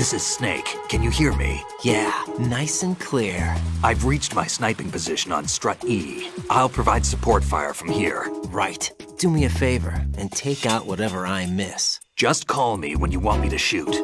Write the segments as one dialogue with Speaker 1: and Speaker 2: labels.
Speaker 1: This is Snake. Can you hear me?
Speaker 2: Yeah, nice and clear.
Speaker 1: I've reached my sniping position on Strut E. I'll provide support fire from here.
Speaker 2: Right. Do me a favor and take out whatever I miss.
Speaker 1: Just call me when you want me to shoot.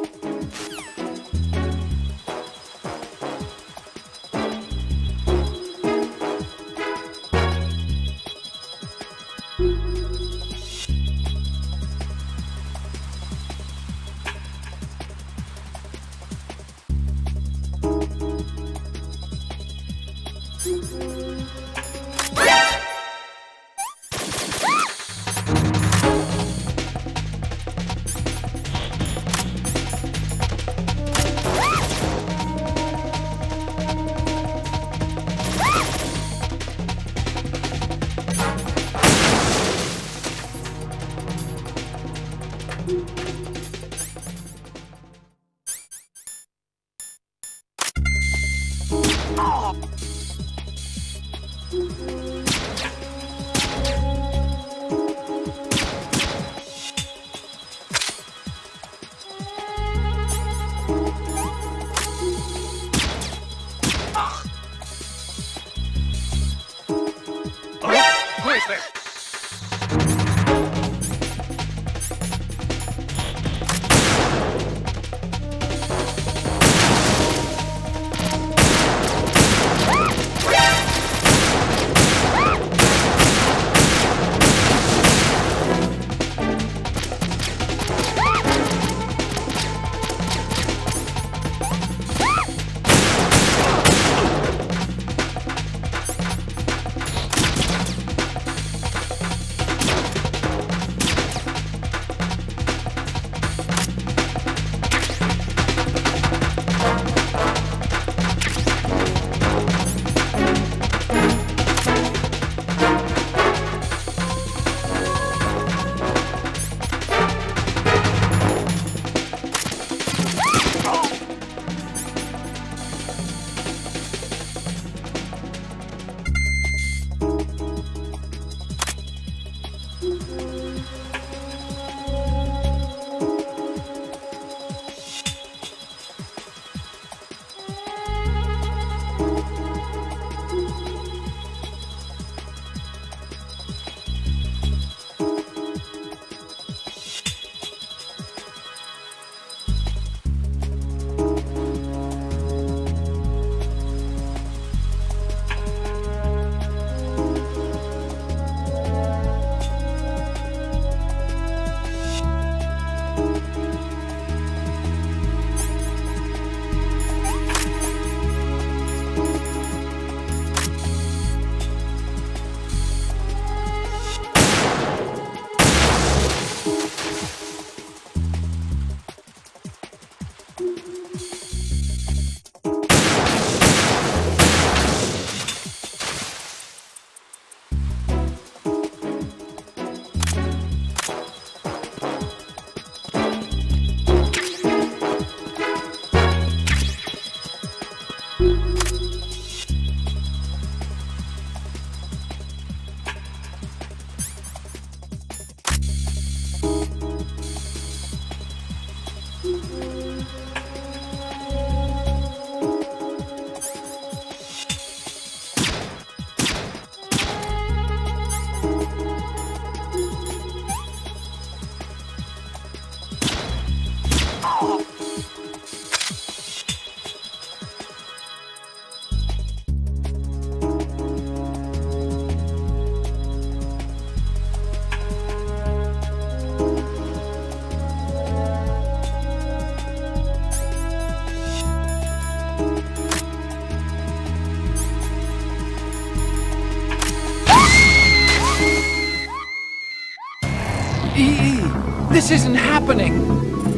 Speaker 3: This isn't happening!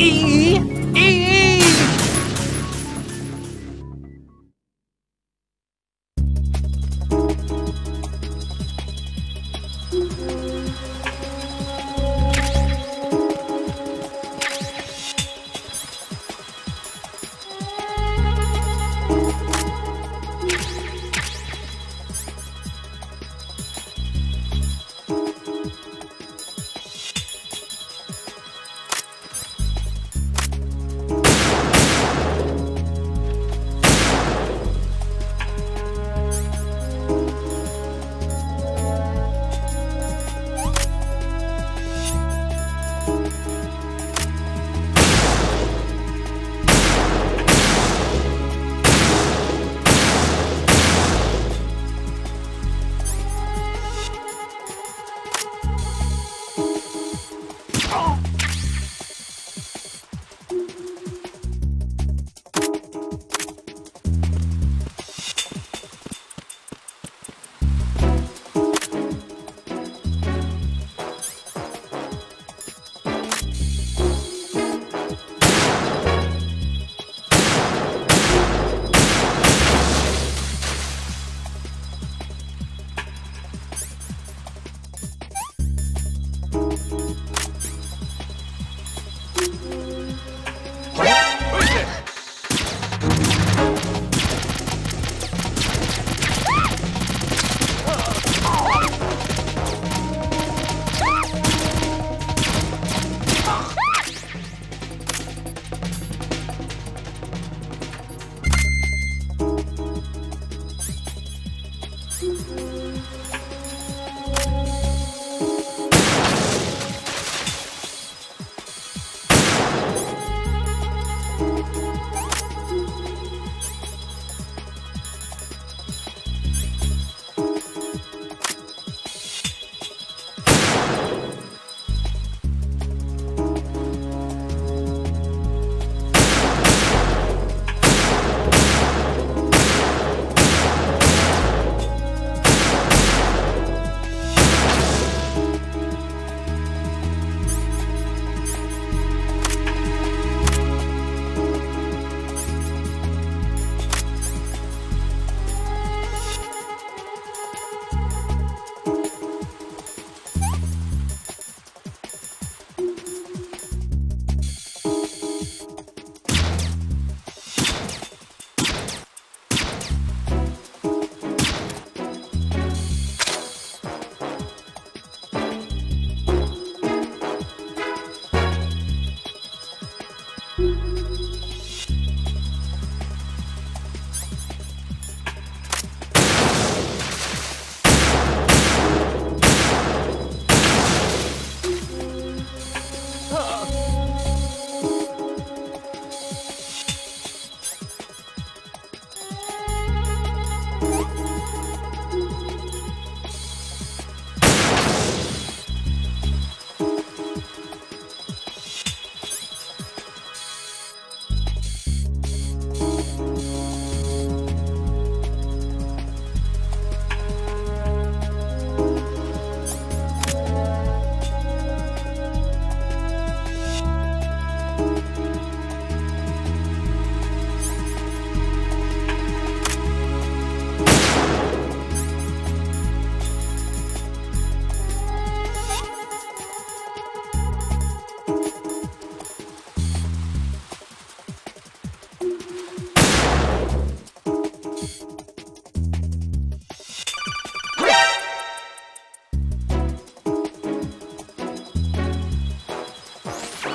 Speaker 3: EE! EE!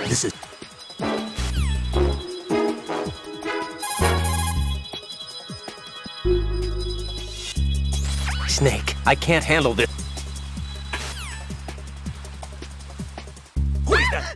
Speaker 1: This is...
Speaker 2: Snake, I can't handle this.
Speaker 1: Who is that?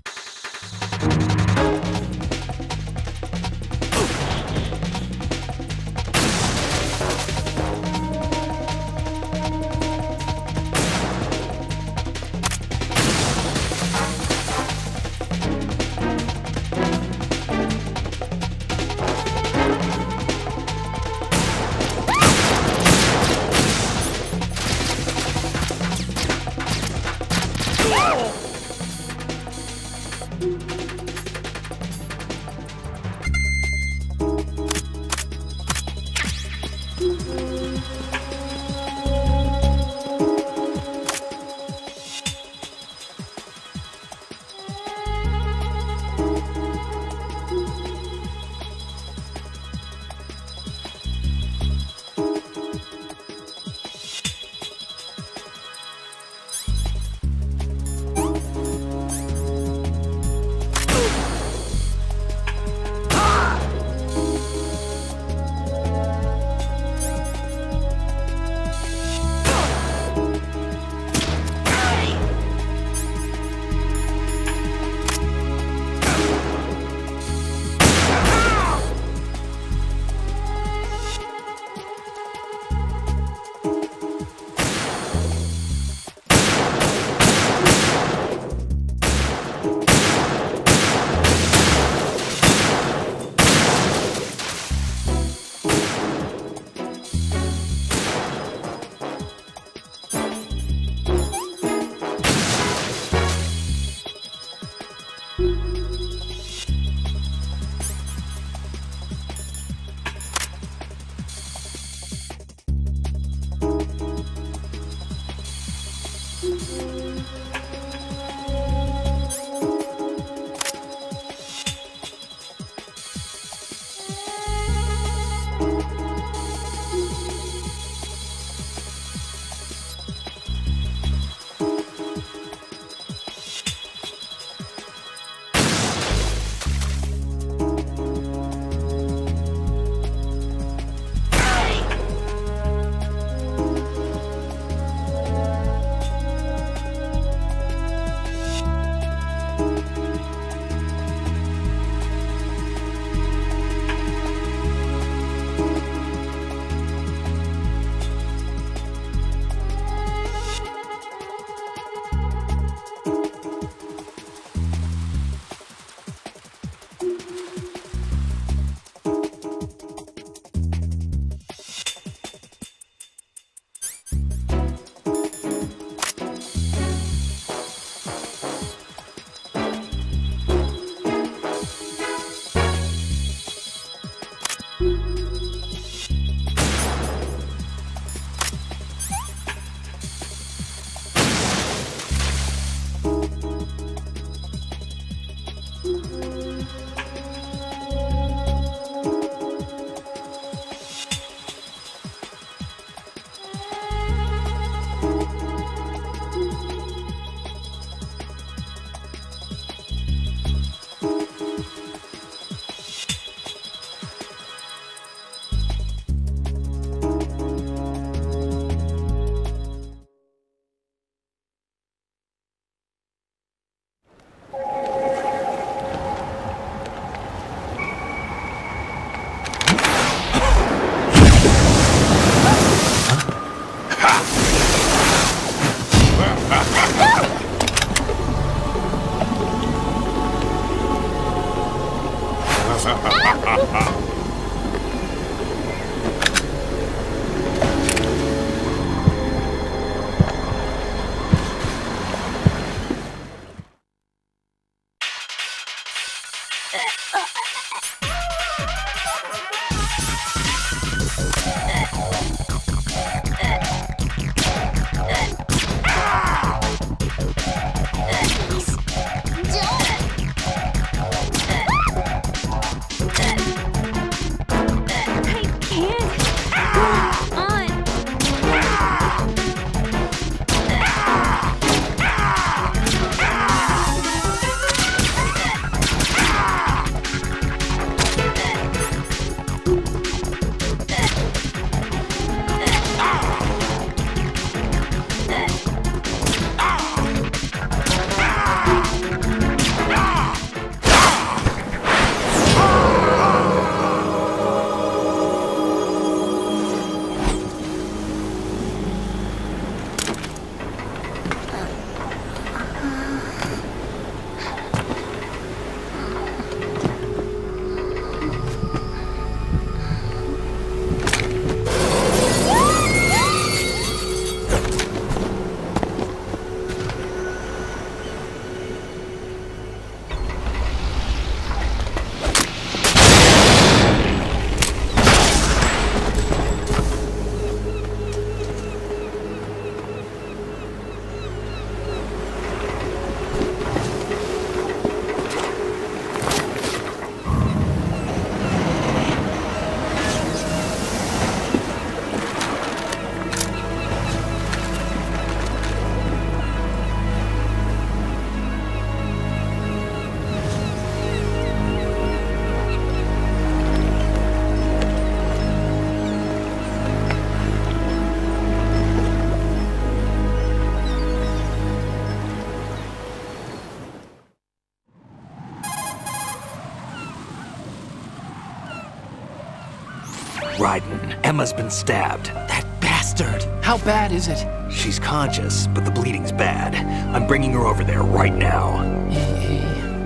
Speaker 1: Raiden, Emma's been stabbed.
Speaker 2: That bastard!
Speaker 3: How bad is it?
Speaker 1: She's conscious, but the bleeding's bad. I'm bringing her over there right now.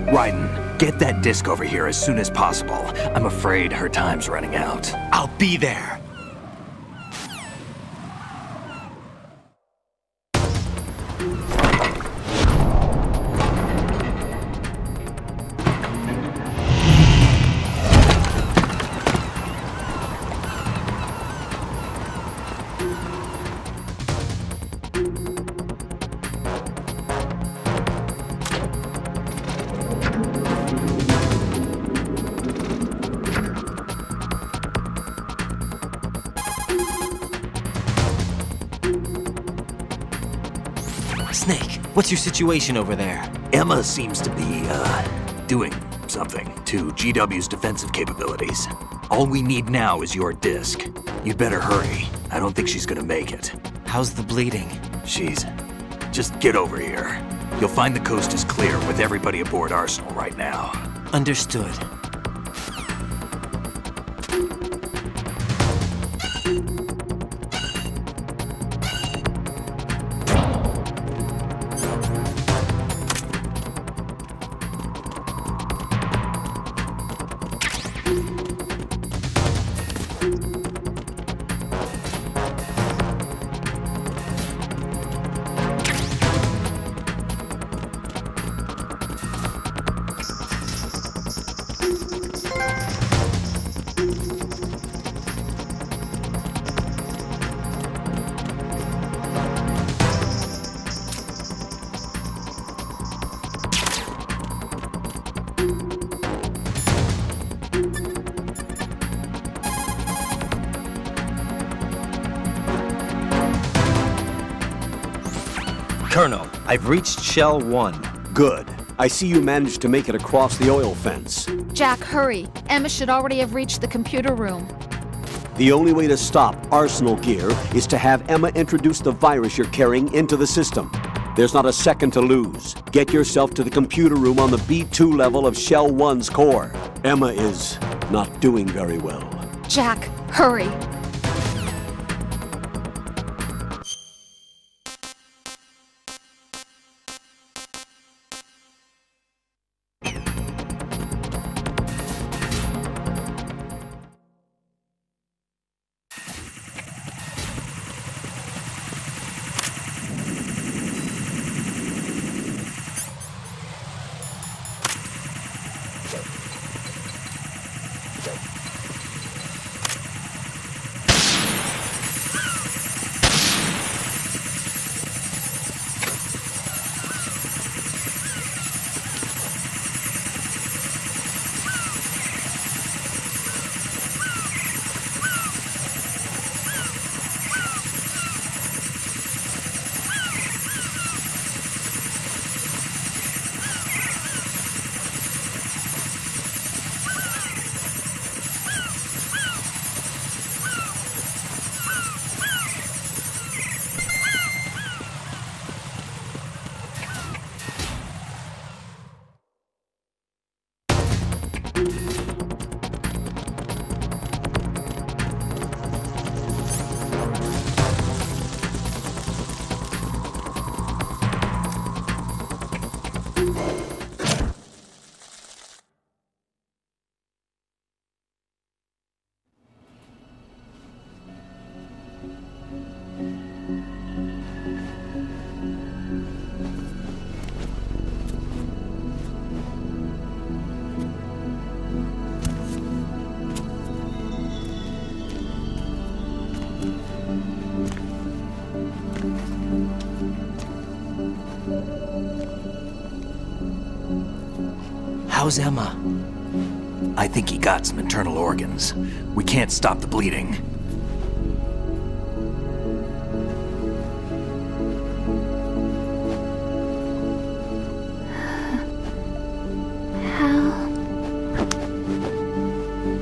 Speaker 1: Raiden, get that disc over here as soon as possible. I'm afraid her time's running out.
Speaker 2: I'll be there! Snake, what's your situation over there?
Speaker 1: Emma seems to be, doing something to GW's defensive capabilities. All we need now is your disc. You'd better hurry. I don't think she's gonna make it.
Speaker 2: How's the bleeding?
Speaker 1: Just get over here. You'll find the coast is clear with everybody aboard Arsenal right now.
Speaker 2: Understood.
Speaker 4: Colonel, I've reached Shell 1.
Speaker 5: Good. I see you managed to make it across the oil fence.
Speaker 6: Jack, hurry. Emma should already have reached the computer room.
Speaker 5: The only way to stop Arsenal gear is to have Emma introduce the virus you're carrying into the system. There's not a second to lose. Get yourself to the computer room on the B2 level of Shell 1's core. Emma is not doing very well.
Speaker 6: Jack, hurry.
Speaker 2: How's Emma?
Speaker 1: I think he got some internal organs. We can't stop the bleeding.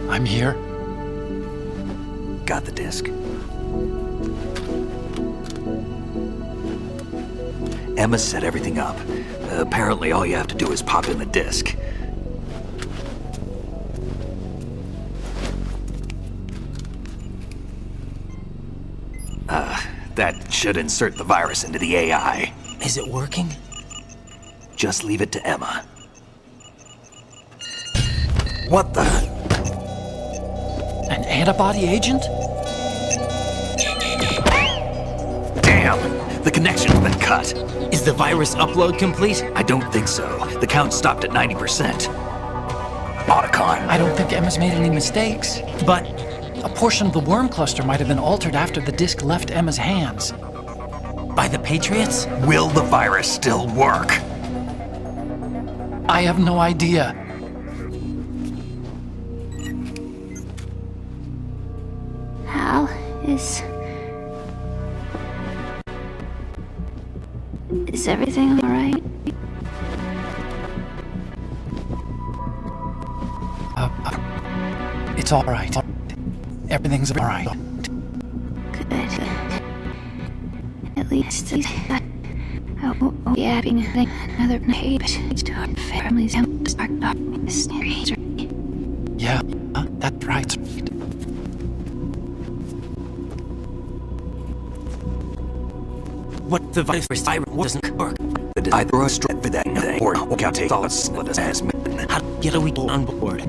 Speaker 3: I'm here.
Speaker 1: Got the disc. Emma set everything up. Apparently all you have to do is pop in the disc. That should insert the virus into the AI.
Speaker 2: Is it working?
Speaker 1: Just leave it to Emma. What the?
Speaker 3: An antibody agent?
Speaker 1: Damn! The connection's been cut.
Speaker 2: Is the virus upload complete?
Speaker 1: I don't think so. The count stopped at 90%. Otacon.
Speaker 3: I don't think Emma's made any mistakes. But a portion of the worm cluster might have been altered after the disk left Emma's hands.
Speaker 2: By the Patriots?
Speaker 1: Will the virus still work?
Speaker 3: I have no idea.
Speaker 7: Hal, is everything all right?
Speaker 3: It's all right. Everything's all right.
Speaker 7: Good. At least I won't be adding another hate to our families and start off this series.
Speaker 3: Yeah, that's right.
Speaker 2: What the virus doesn't work?
Speaker 1: Either a strip for that thing, or can't take all its as
Speaker 2: How to get a week on board?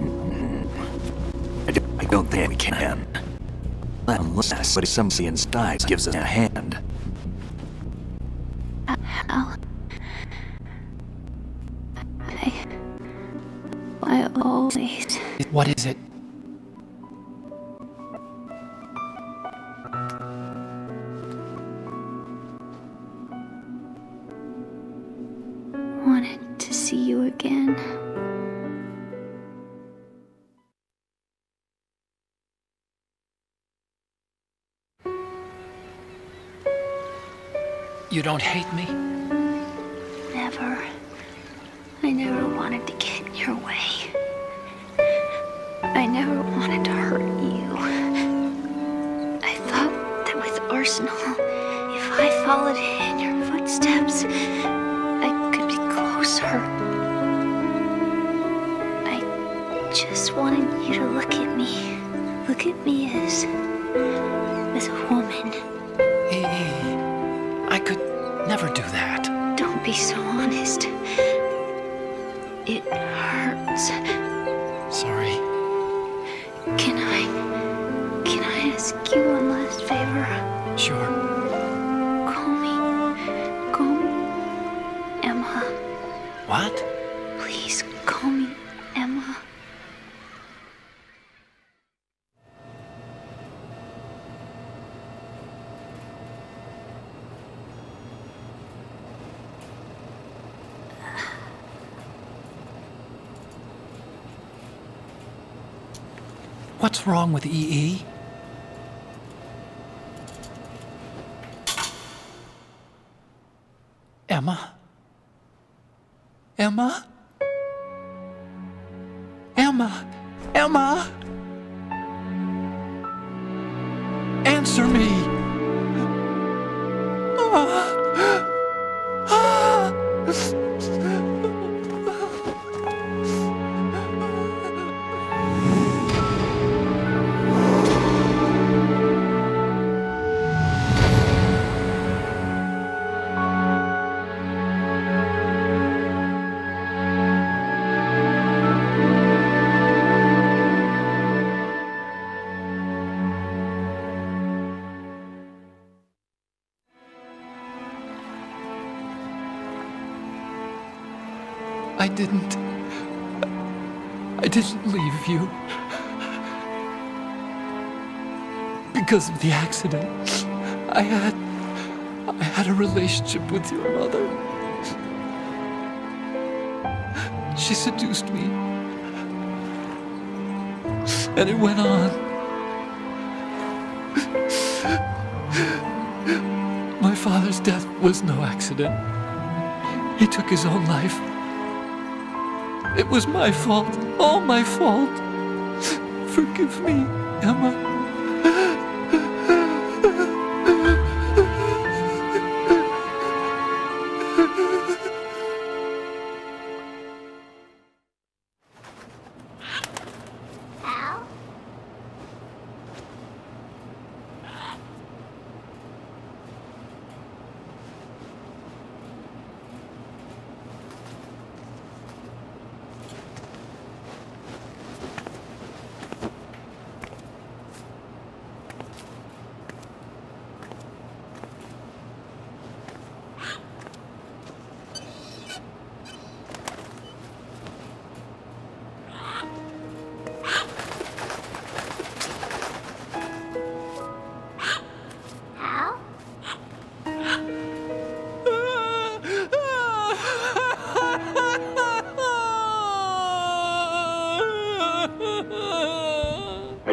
Speaker 1: I don't think we can. Unless somebody inside gives us a hand.
Speaker 7: Hal, I always...
Speaker 3: What is it?
Speaker 7: wanted to see you again.
Speaker 3: You don't hate me?
Speaker 7: Never. I never wanted to get in your way. I never wanted to hurt you. I thought that with Arsenal, if I followed in your footsteps, I could be closer. I just wanted you to look at me. Look at me as a woman.
Speaker 3: I could never do that.
Speaker 7: Don't be so honest. It hurts.
Speaker 3: Sorry.
Speaker 7: Can I ask you one last favor?
Speaker 3: Sure.
Speaker 7: Call me Emma.
Speaker 3: What?
Speaker 7: Please call me Emma.
Speaker 3: What's wrong with EE? Emma? Emma? Emma? Emma? Answer me! I didn't leave you. Because of the accident, I had a relationship with your mother. She seduced me. And it went on. My father's death was no accident. He took his own life. It was my fault, all my fault. Forgive me, Emma.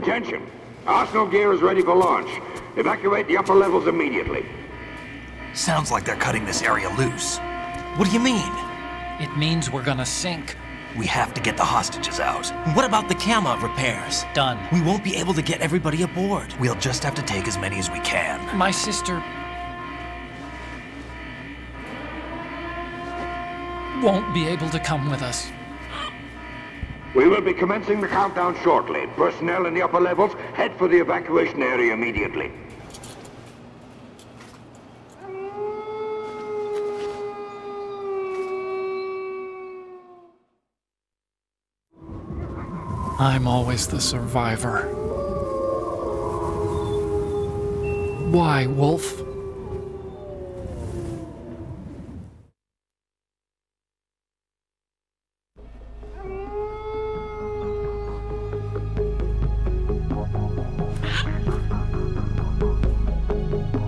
Speaker 8: Attention! Arsenal gear is ready for launch. Evacuate the upper levels immediately.
Speaker 1: Sounds like they're cutting this area loose.
Speaker 2: What do you mean?
Speaker 9: It means we're gonna sink.
Speaker 1: We have to get the hostages out.
Speaker 2: What about the camera repairs?
Speaker 9: Done.
Speaker 2: We won't be able to get everybody aboard.
Speaker 1: We'll just have to take as many as we can.
Speaker 9: My sister won't be able to come with us.
Speaker 8: We will be commencing the countdown shortly. Personnel in the upper levels, head for the evacuation area immediately.
Speaker 3: I'm always the survivor. Why, Wolf?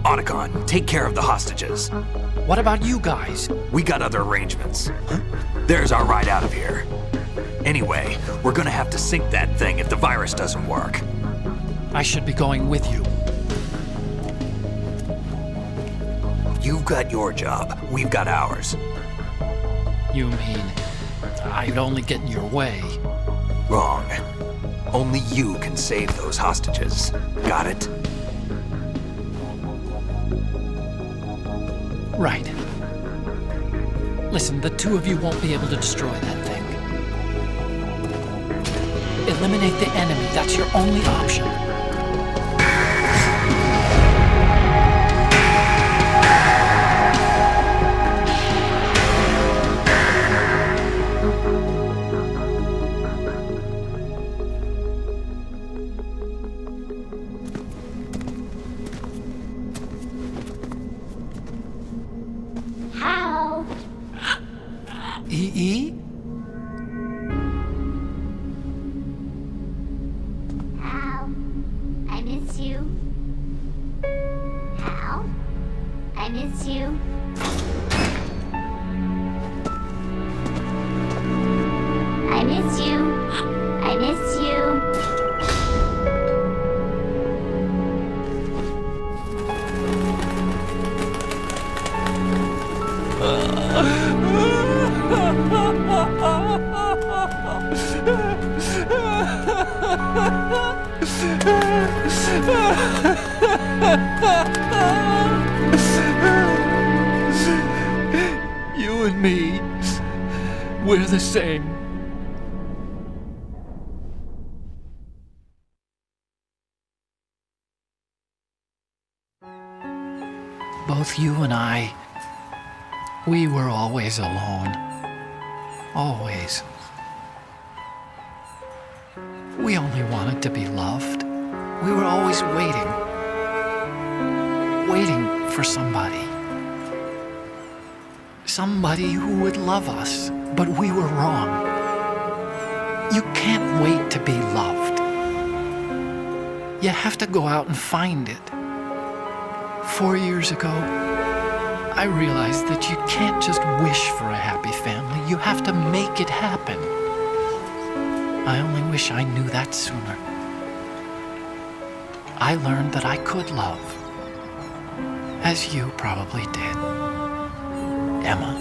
Speaker 1: Otacon, take care of the hostages.
Speaker 9: What about you guys?
Speaker 1: We got other arrangements. There's our ride out of here. Anyway, we're gonna have to sink that thing if the virus doesn't work.
Speaker 9: I should be going with you.
Speaker 1: You've got your job, we've got ours.
Speaker 9: You mean I'd only get in your way?
Speaker 1: Wrong. Only you can save those hostages. Got it?
Speaker 9: Right. Listen, the two of you won't be able to destroy that thing. Eliminate the enemy. That's your only option.
Speaker 7: How?
Speaker 9: E.E.?
Speaker 7: Hal, I miss you. Hal, I miss you. I miss you. I miss you.
Speaker 3: You and me, we're the same.
Speaker 9: Both you and I, we were always alone. Always. We only wanted to be loved. We were always waiting. Waiting for somebody. Somebody who would love us, but we were wrong. You can't wait to be loved. You have to go out and find it. 4 years ago, I realized that you can't just wish for a happy family. You have to make it happen. I only wish I knew that sooner. I learned that I could love, as you probably did, Emma.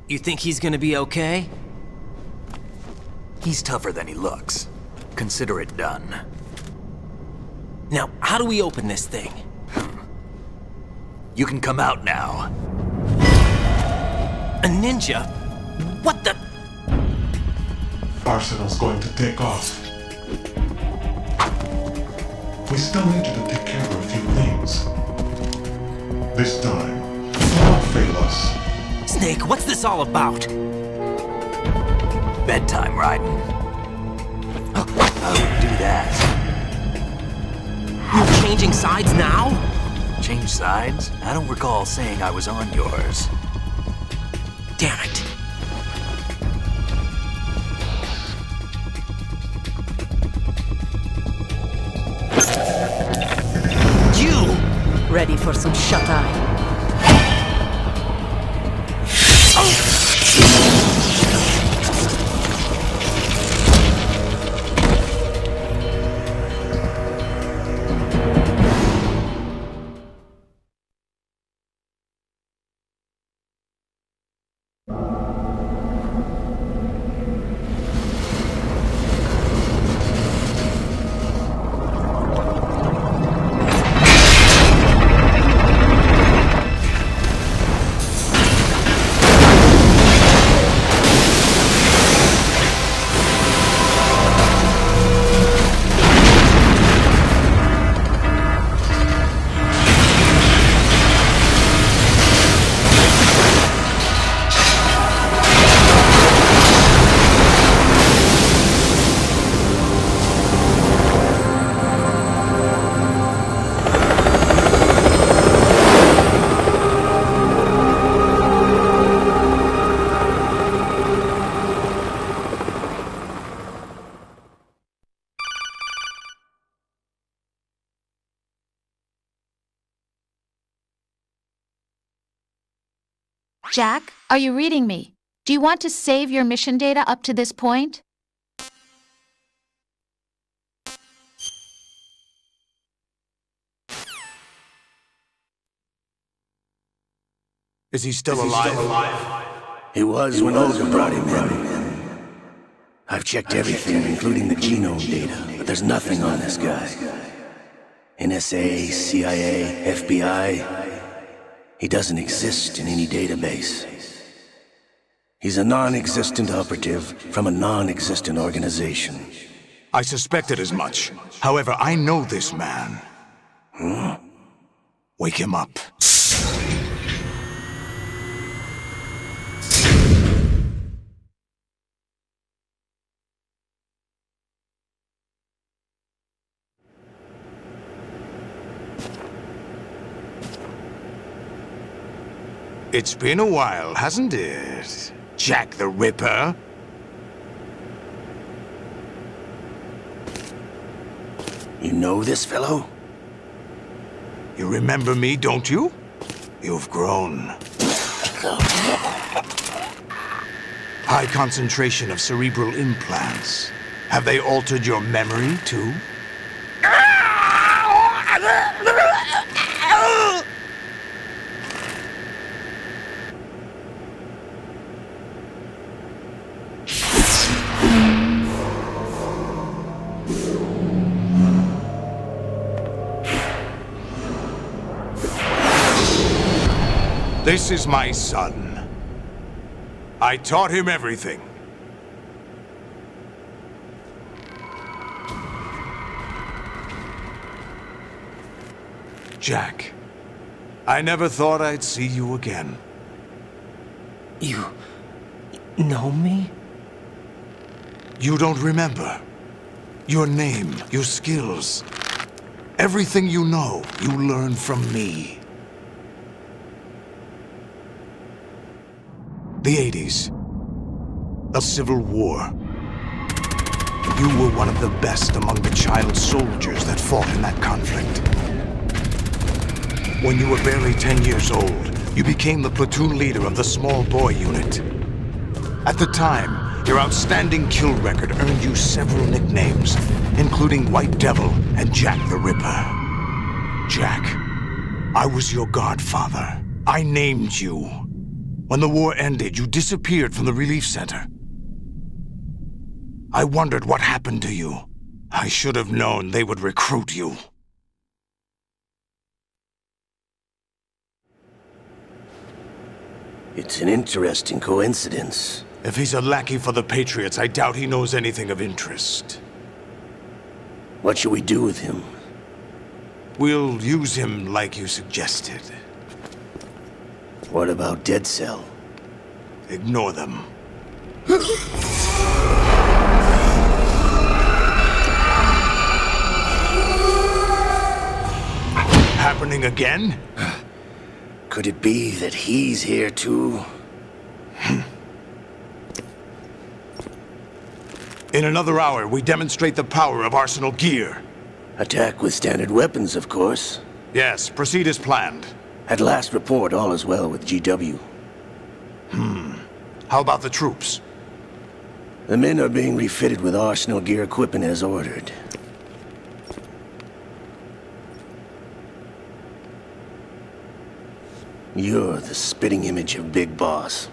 Speaker 2: You think he's gonna be okay?
Speaker 1: He's tougher than he looks. Consider it done.
Speaker 2: Now, how do we open this thing?
Speaker 1: You can come out now.
Speaker 2: A ninja? What the?
Speaker 10: Arsenal's going to take off. We still need you to take care of a few things. This time, don't fail us.
Speaker 2: Snake, what's this all about?
Speaker 1: Bedtime, Raiden. I wouldn't do that.
Speaker 2: You're changing sides now?
Speaker 1: Change sides? I don't recall saying I was on yours.
Speaker 2: Damn it. You!
Speaker 11: Ready for some shut-eye?
Speaker 2: Oh!
Speaker 6: Jack, are you reading me? Do you want to save your mission data up to this point?
Speaker 11: Is he still alive?
Speaker 12: He was when Olga brought him in. I've checked everything, including the genome data, but there's nothing on this guy. NSA, CIA, FBI. He doesn't exist in any database. He's a non-existent operative from a non-existent organization.
Speaker 11: I suspected as much. However, I know this man. Wake him up. It's been a while, hasn't it? Jack the Ripper?
Speaker 12: You know this fellow?
Speaker 11: You remember me, don't you? You've grown. High concentration of cerebral implants. Have they altered your memory, too? This is my son. I taught him everything. Jack, I never thought I'd see you again.
Speaker 2: You know me?
Speaker 11: You don't remember. Your name, your skills. Everything you know, you learned from me. The 80s. A civil war. You were one of the best among the child soldiers that fought in that conflict. When you were barely 10 years old, you became the platoon leader of the small boy unit. At the time, your outstanding kill record earned you several nicknames, including White Devil and Jack the Ripper. Jack, I was your godfather. I named you. When the war ended, you disappeared from the relief center. I wondered what happened to you. I should have known they would recruit you.
Speaker 12: It's an interesting coincidence.
Speaker 11: If he's a lackey for the Patriots, I doubt he knows anything of interest.
Speaker 12: What should we do with him?
Speaker 11: We'll use him like you suggested.
Speaker 12: What about Dead Cell?
Speaker 11: Ignore them. Happening again?
Speaker 12: Could it be that he's here too?
Speaker 11: In another hour, we demonstrate the power of Arsenal gear.
Speaker 12: Attack with standard weapons, of course.
Speaker 11: Yes, proceed as planned.
Speaker 12: At last report, all is well with GW.
Speaker 11: How about the troops?
Speaker 12: The men are being refitted with Arsenal gear equipment as ordered. You're the spitting image of Big Boss.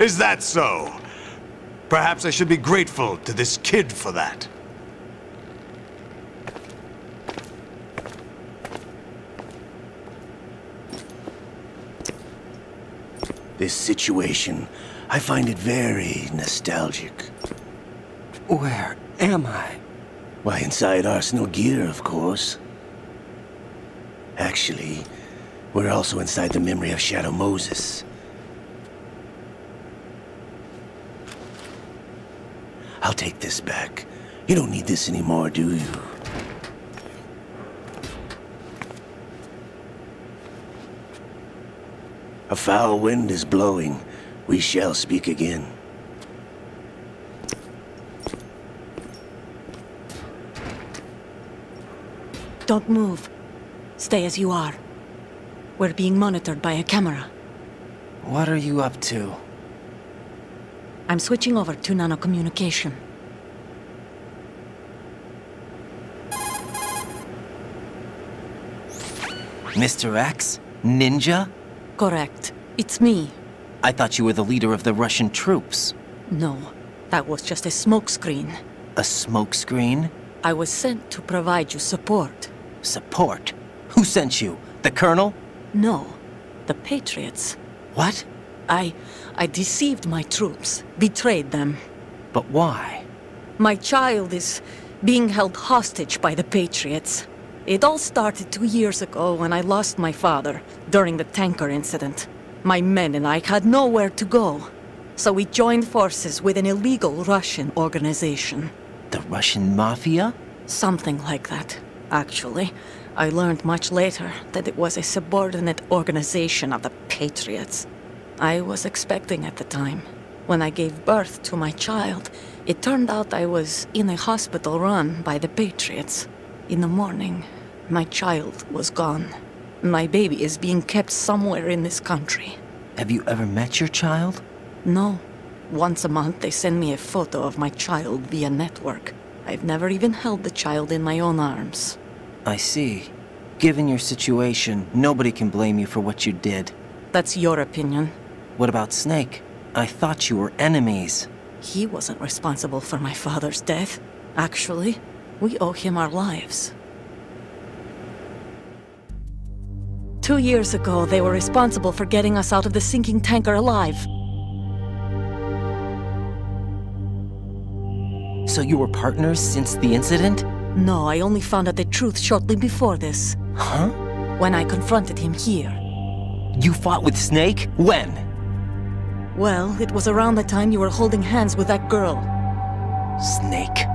Speaker 11: Is that so? Perhaps I should be grateful to this kid for that.
Speaker 12: This situation, I find it very nostalgic.
Speaker 2: Where am I?
Speaker 12: Why, inside Arsenal gear, of course. Actually, we're also inside the memory of Shadow Moses. I'll take this back. You don't need this anymore, do you? A foul wind is blowing. We shall speak again.
Speaker 13: Don't move. Stay as you are. We're being monitored by a camera.
Speaker 2: What are you up to?
Speaker 13: I'm switching over to nanocommunication.
Speaker 2: Mr. X? Ninja?
Speaker 13: Correct. It's me.
Speaker 2: I thought you were the leader of the Russian troops.
Speaker 13: No, that was just a smokescreen.
Speaker 2: A smokescreen?
Speaker 13: I was sent to provide you support.
Speaker 2: Support? Who sent you? The Colonel?
Speaker 13: No, the Patriots.
Speaker 2: What?
Speaker 13: I deceived my troops, betrayed them.
Speaker 2: But why?
Speaker 13: My child is being held hostage by the Patriots. It all started 2 years ago when I lost my father during the tanker incident. My men and I had nowhere to go, so we joined forces with an illegal Russian organization.
Speaker 2: The Russian Mafia?
Speaker 13: Something like that, actually. I learned much later that it was a subordinate organization of the Patriots. I was expecting at the time. When I gave birth to my child, it turned out I was in a hospital run by the Patriots. In the morning, my child was gone. My baby is being kept somewhere in this country.
Speaker 2: Have you ever met your child?
Speaker 13: No. Once a month, they send me a photo of my child via network. I've never even held the child in my own arms.
Speaker 2: I see. Given your situation, nobody can blame you for what you did.
Speaker 13: That's your opinion.
Speaker 2: What about Snake? I thought you were enemies.
Speaker 13: He wasn't responsible for my father's death. Actually, we owe him our lives. 2 years ago, they were responsible for getting us out of the sinking tanker alive.
Speaker 2: So you were partners since the incident?
Speaker 13: No, I only found out the truth shortly before this.
Speaker 2: Huh?
Speaker 13: When I confronted him here.
Speaker 2: You fought with Snake? When?
Speaker 13: Well, it was around the time you were holding hands with that girl.
Speaker 2: Snake.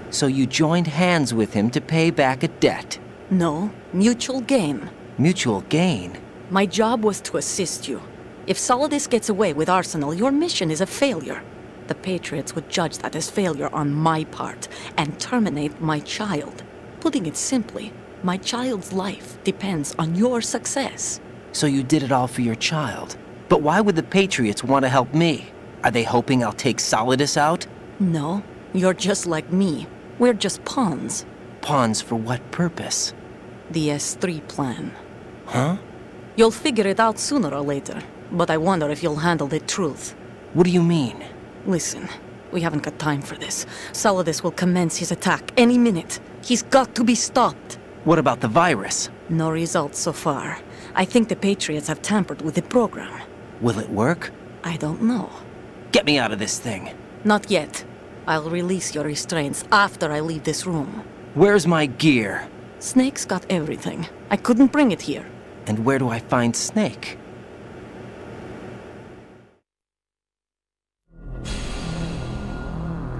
Speaker 2: So you joined hands with him to pay back a debt?
Speaker 13: No, mutual gain.
Speaker 2: Mutual gain?
Speaker 13: My job was to assist you. If Solidus gets away with Arsenal, your mission is a failure. The Patriots would judge that as failure on my part and terminate my child. Putting it simply, my child's life depends on your success.
Speaker 2: So you did it all for your child. But why would the Patriots want to help me? Are they hoping I'll take Solidus out?
Speaker 13: No, you're just like me. We're just pawns.
Speaker 2: Pawns for what purpose?
Speaker 13: The S3 plan.
Speaker 2: Huh?
Speaker 13: You'll figure it out sooner or later, but I wonder if you'll handle the truth.
Speaker 2: What do you mean?
Speaker 13: Listen, we haven't got time for this. Solidus will commence his attack any minute. He's got to be stopped.
Speaker 2: What about the virus?
Speaker 13: No results so far. I think the Patriots have tampered with the program.
Speaker 2: Will it work?
Speaker 13: I don't know.
Speaker 2: Get me out of this thing.
Speaker 13: Not yet. I'll release your restraints after I leave this room.
Speaker 2: Where's my gear?
Speaker 13: Snake's got everything. I couldn't bring it here.
Speaker 2: And where do I find Snake?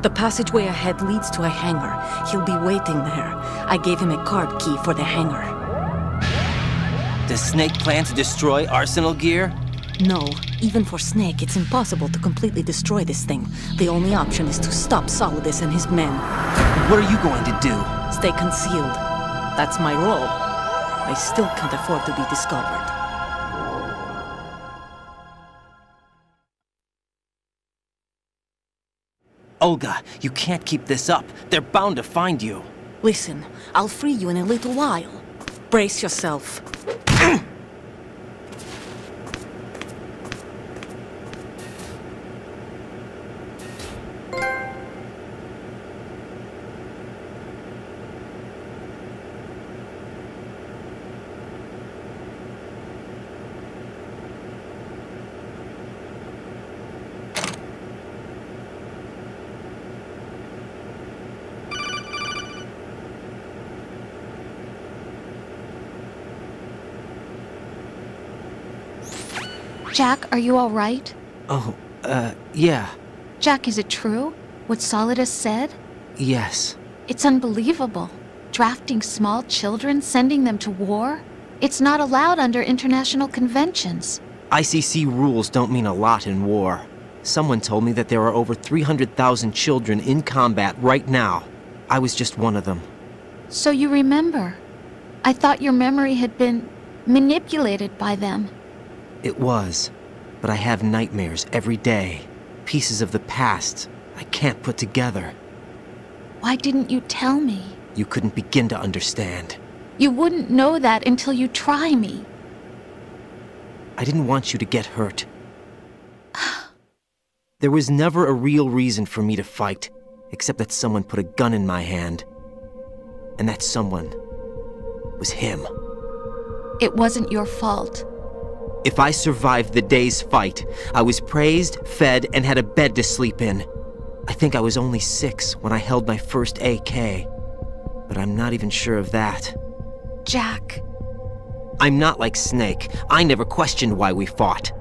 Speaker 13: The passageway ahead leads to a hangar. He'll be waiting there. I gave him a card key for the hangar.
Speaker 2: Does Snake plan to destroy Arsenal gear?
Speaker 13: No. Even for Snake, it's impossible to completely destroy this thing. The only option is to stop Solidus and his men.
Speaker 2: What are you going to do?
Speaker 13: Stay concealed. That's my role. I still can't afford to be discovered.
Speaker 2: Olga, you can't keep this up. They're bound to find you.
Speaker 13: Listen, I'll free you in a little while. Brace yourself.
Speaker 6: Jack, are you all right?
Speaker 2: Oh, yeah.
Speaker 6: Jack, is it true? What Solidus said?
Speaker 2: Yes.
Speaker 6: It's unbelievable. Drafting small children, sending them to war? It's not allowed under international conventions.
Speaker 2: ICC rules don't mean a lot in war. Someone told me that there are over 300,000 children in combat right now. I was just one of them.
Speaker 6: So you remember. I thought your memory had been manipulated by them.
Speaker 2: It was, but I have nightmares every day. Pieces of the past I can't put together.
Speaker 6: Why didn't you tell me?
Speaker 2: You couldn't begin to understand.
Speaker 6: You wouldn't know that until you try me.
Speaker 2: I didn't want you to get hurt. There was never a real reason for me to fight, except that someone put a gun in my hand. And that someone was him.
Speaker 6: It wasn't your fault.
Speaker 2: If I survived the day's fight, I was praised, fed, and had a bed to sleep in. I think I was only 6 when I held my first AK. But I'm not even sure of that.
Speaker 6: Jack.
Speaker 2: I'm not like Snake. I never questioned why we fought.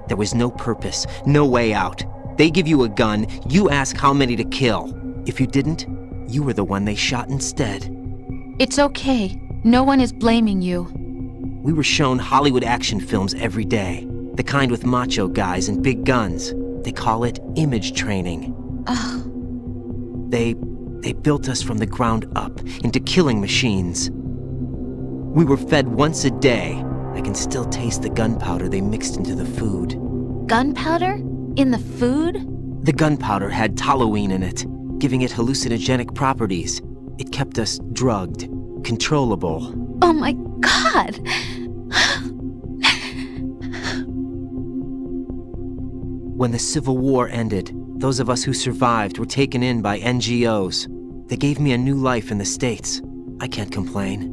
Speaker 2: There was no purpose, no way out. They give you a gun, you ask how many to kill. If you didn't, you were the one they shot instead.
Speaker 6: It's okay. No one is blaming you.
Speaker 2: We were shown Hollywood action films every day. The kind with macho guys and big guns. They call it image training. They built us from the ground up into killing machines. We were fed once a day. I can still taste the gunpowder they mixed into the food.
Speaker 6: Gunpowder? In the food?
Speaker 2: The gunpowder had toluene in it, giving it hallucinogenic properties. It kept us drugged, controllable.
Speaker 6: Oh my God!
Speaker 2: When the Civil War ended, those of us who survived were taken in by NGOs. They gave me a new life in the States. I can't complain.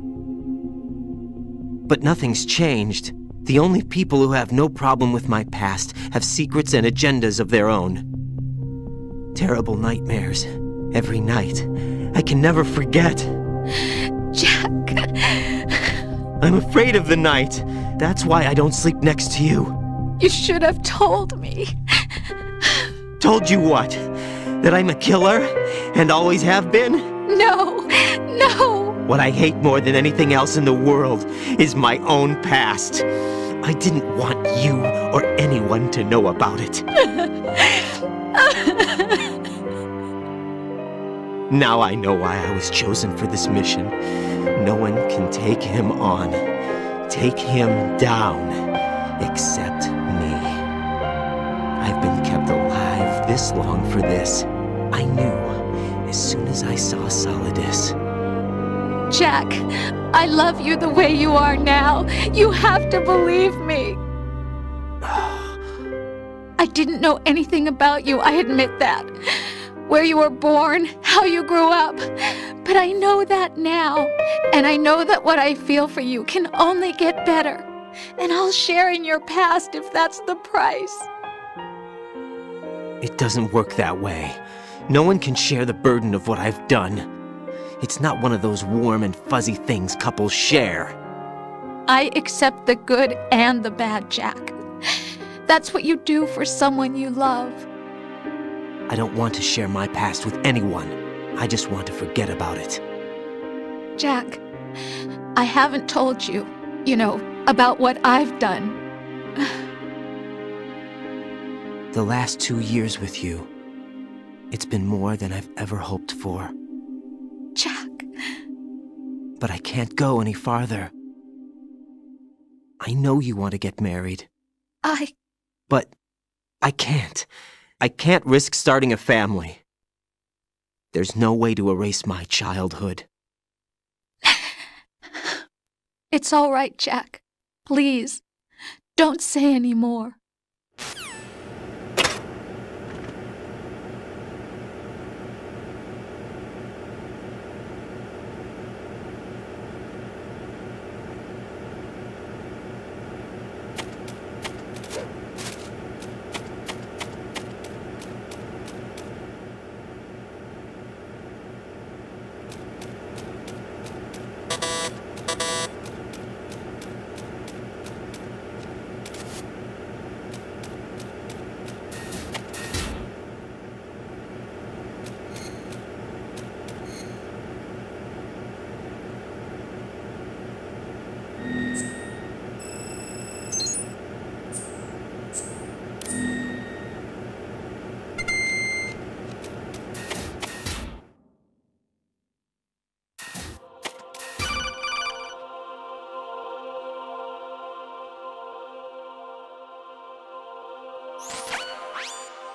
Speaker 2: But nothing's changed. The only people who have no problem with my past have secrets and agendas of their own. Terrible nightmares. Every night. I can never forget.
Speaker 6: Jack.
Speaker 2: I'm afraid of the night. That's why I don't sleep next to you.
Speaker 6: You should have told me.
Speaker 2: Told you what? That I'm a killer? And always have been?
Speaker 6: No. No.
Speaker 2: What I hate more than anything else in the world is my own past. I didn't want you or anyone to know about it. Now I know why I was chosen for this mission. No one can take him on, take him down, except me. I've been kept alive this long for this. I knew as soon as I saw Solidus.
Speaker 6: Jack, I love you the way you are now. You have to believe me. I didn't know anything about you, I admit that. Where you were born, how you grew up. But I know that now. And I know that what I feel for you can only get better. And I'll share in your past if that's the price.
Speaker 2: It doesn't work that way. No one can share the burden of what I've done. It's not one of those warm and fuzzy things couples share.
Speaker 6: I accept the good and the bad, Jack. That's what you do for someone you love.
Speaker 2: I don't want to share my past with anyone. I just want to forget about it.
Speaker 6: Jack, I haven't told you, about what I've done.
Speaker 2: The last 2 years with you, it's been more than I've ever hoped for.
Speaker 6: Jack.
Speaker 2: But I can't go any farther. I know you want to get married. But I can't. I can't risk starting a family. There's no way to erase my childhood.
Speaker 6: It's all right, Jack. Please, don't say any more.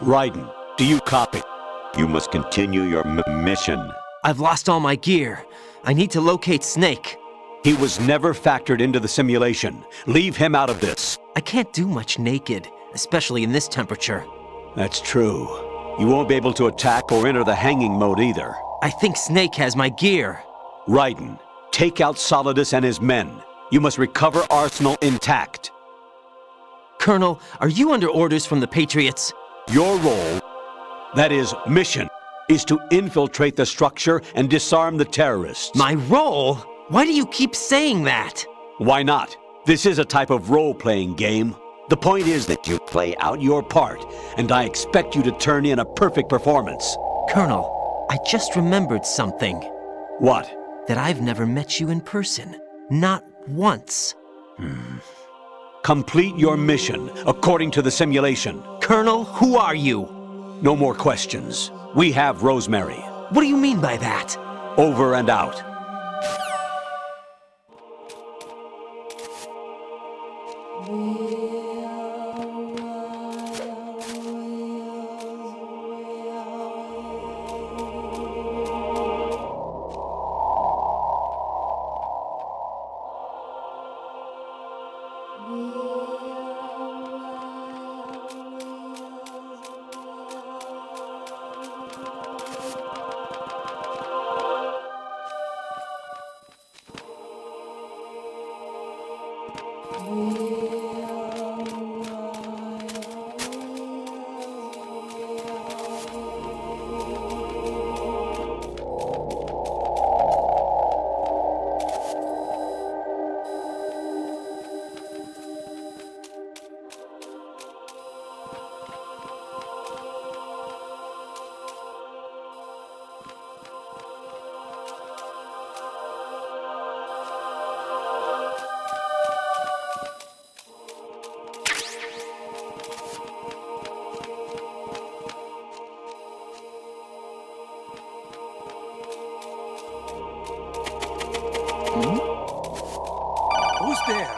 Speaker 5: Raiden, do you copy? You must continue your mission.
Speaker 2: I've lost all my gear. I need to locate Snake.
Speaker 5: He was never factored into the simulation. Leave him out of this.
Speaker 2: I can't do much naked, especially in this temperature.
Speaker 5: That's true. You won't be able to attack or enter the hanging mode either.
Speaker 2: I think Snake has my gear.
Speaker 5: Raiden, take out Solidus and his men. You must recover Arsenal intact.
Speaker 2: Colonel, are you under orders from the Patriots?
Speaker 5: Your role, that is, mission, is to infiltrate the structure and disarm the terrorists.
Speaker 2: My role? Why do you keep saying that?
Speaker 5: Why not? This is a type of role-playing game. The point is that you play out your part, and I expect you to turn in a perfect performance.
Speaker 2: Colonel, I just remembered something.
Speaker 5: What?
Speaker 2: That I've never met you in person. Not once.
Speaker 5: Complete your mission, according to the simulation.
Speaker 2: Colonel, who are you?
Speaker 5: No more questions. We have Rosemary.
Speaker 2: What do you mean by that?
Speaker 5: Over and out.
Speaker 11: Who's there?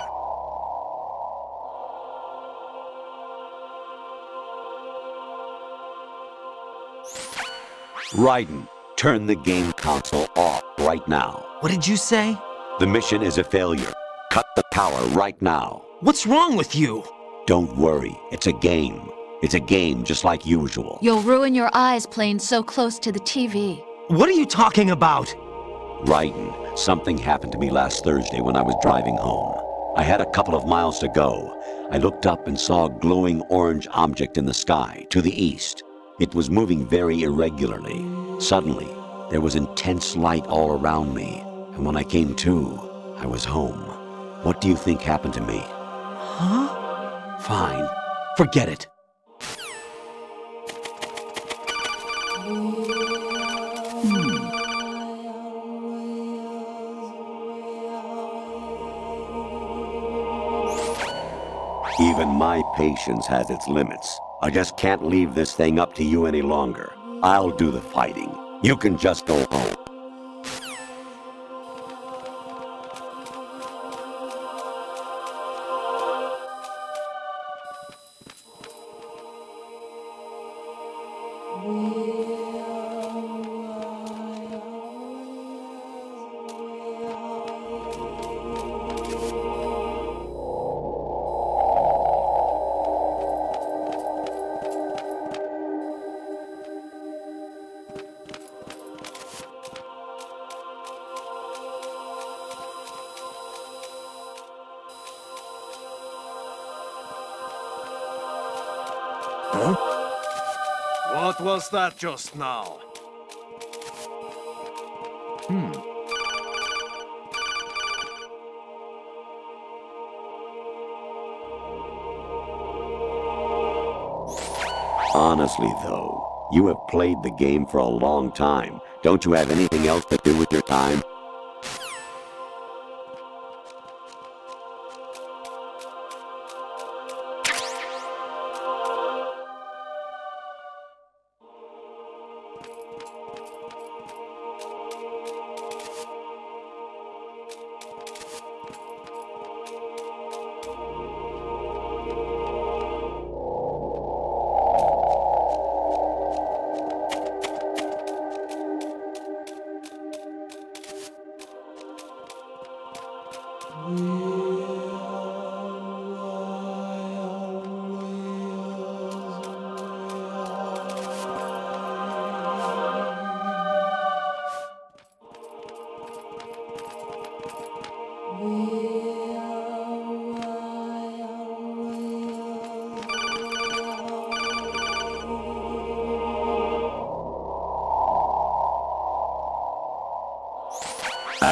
Speaker 5: Raiden, turn the game console off right now.
Speaker 2: What did you say?
Speaker 5: The mission is a failure. Cut the power right now.
Speaker 2: What's wrong with you?
Speaker 5: Don't worry, it's a game. It's a game just like usual.
Speaker 6: You'll ruin your eyes playing so close to the TV.
Speaker 2: What are you talking about?
Speaker 5: Raiden, something happened to me last Thursday when I was driving home. I had a couple of miles to go. I looked up and saw a glowing orange object in the sky, to the east. It was moving very irregularly. Suddenly, there was intense light all around me, and when I came to, I was home. What do you think happened to me?
Speaker 2: Huh?
Speaker 5: Fine. Forget it. Even my patience has its limits. I just can't leave this thing up to you any longer. I'll do the fighting. You can just go home.
Speaker 14: Huh? What was that just now?
Speaker 5: Honestly, though, you have played the game for a long time. Don't you have anything else to do with your time?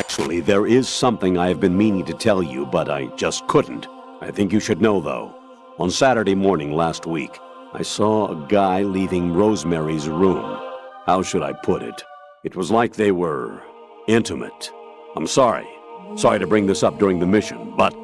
Speaker 5: Actually, there is something I have been meaning to tell you, but I just couldn't. I think you should know, though. On Saturday morning last week, I saw a guy leaving Rosemary's room. How should I put it? It was like they were intimate. I'm sorry. Sorry to bring this up during the mission, but...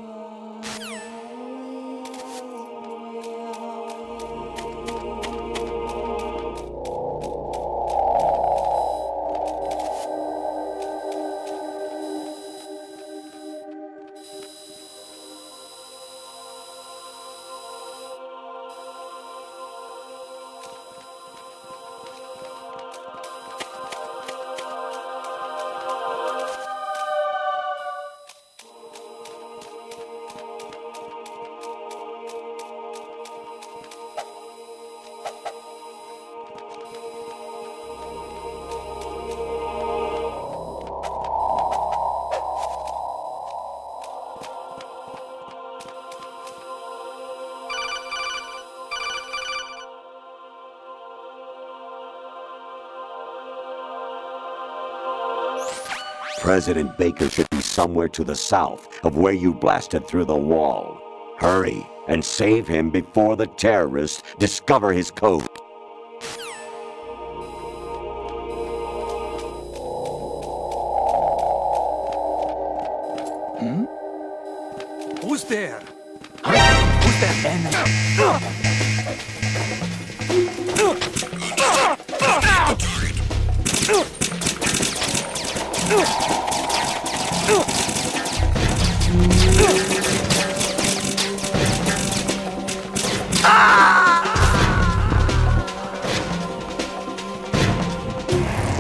Speaker 5: President Baker should be somewhere to the south of where you blasted through the wall. Hurry and save him before the terrorists discover his code.
Speaker 14: Who's there? Who's that enemy?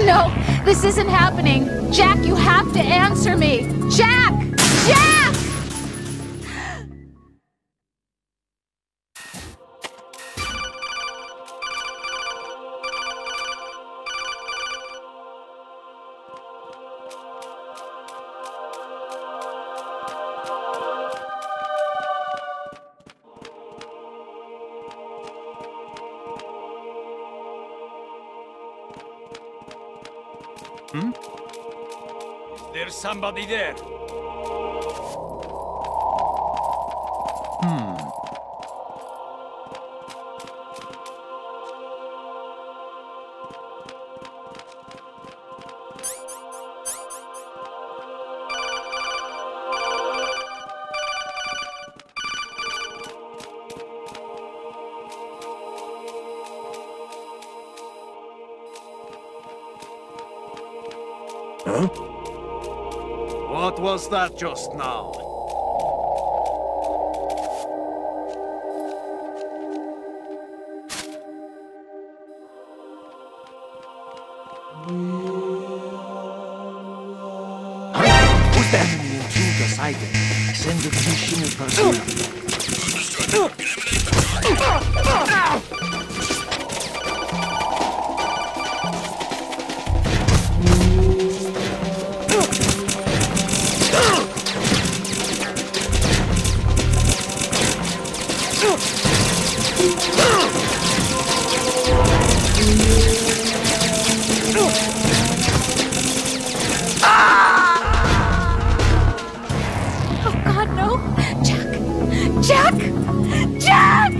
Speaker 6: No, this isn't happening. Jack, you have to answer me. Jack! Jack!
Speaker 14: There's somebody there.
Speaker 12: Huh?
Speaker 14: What was that just now?
Speaker 3: Put the enemy intruder sighted. Send additional personnel.
Speaker 6: Oh God, no! Jack! Jack! Jack!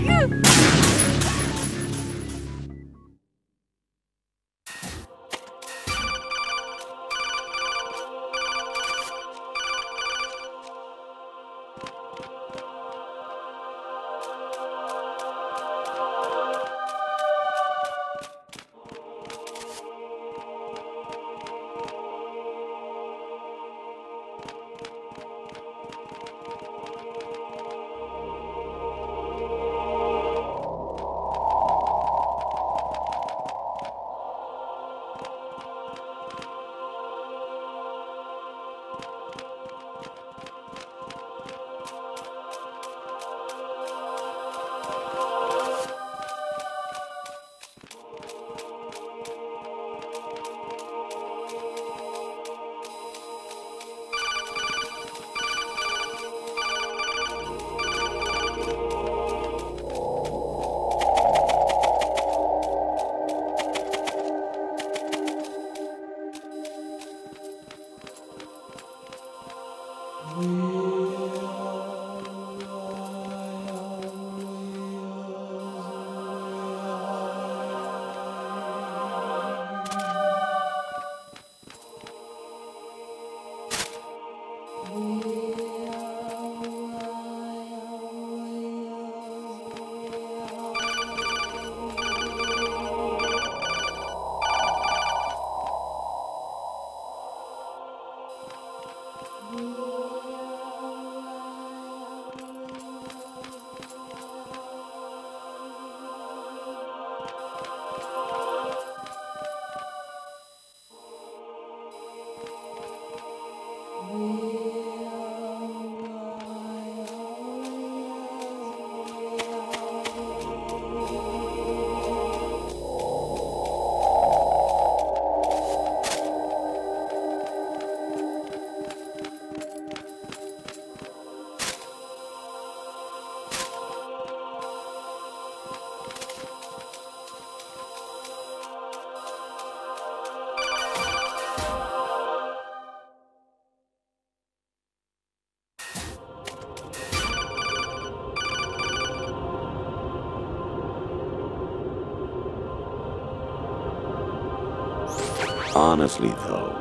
Speaker 5: Honestly, though,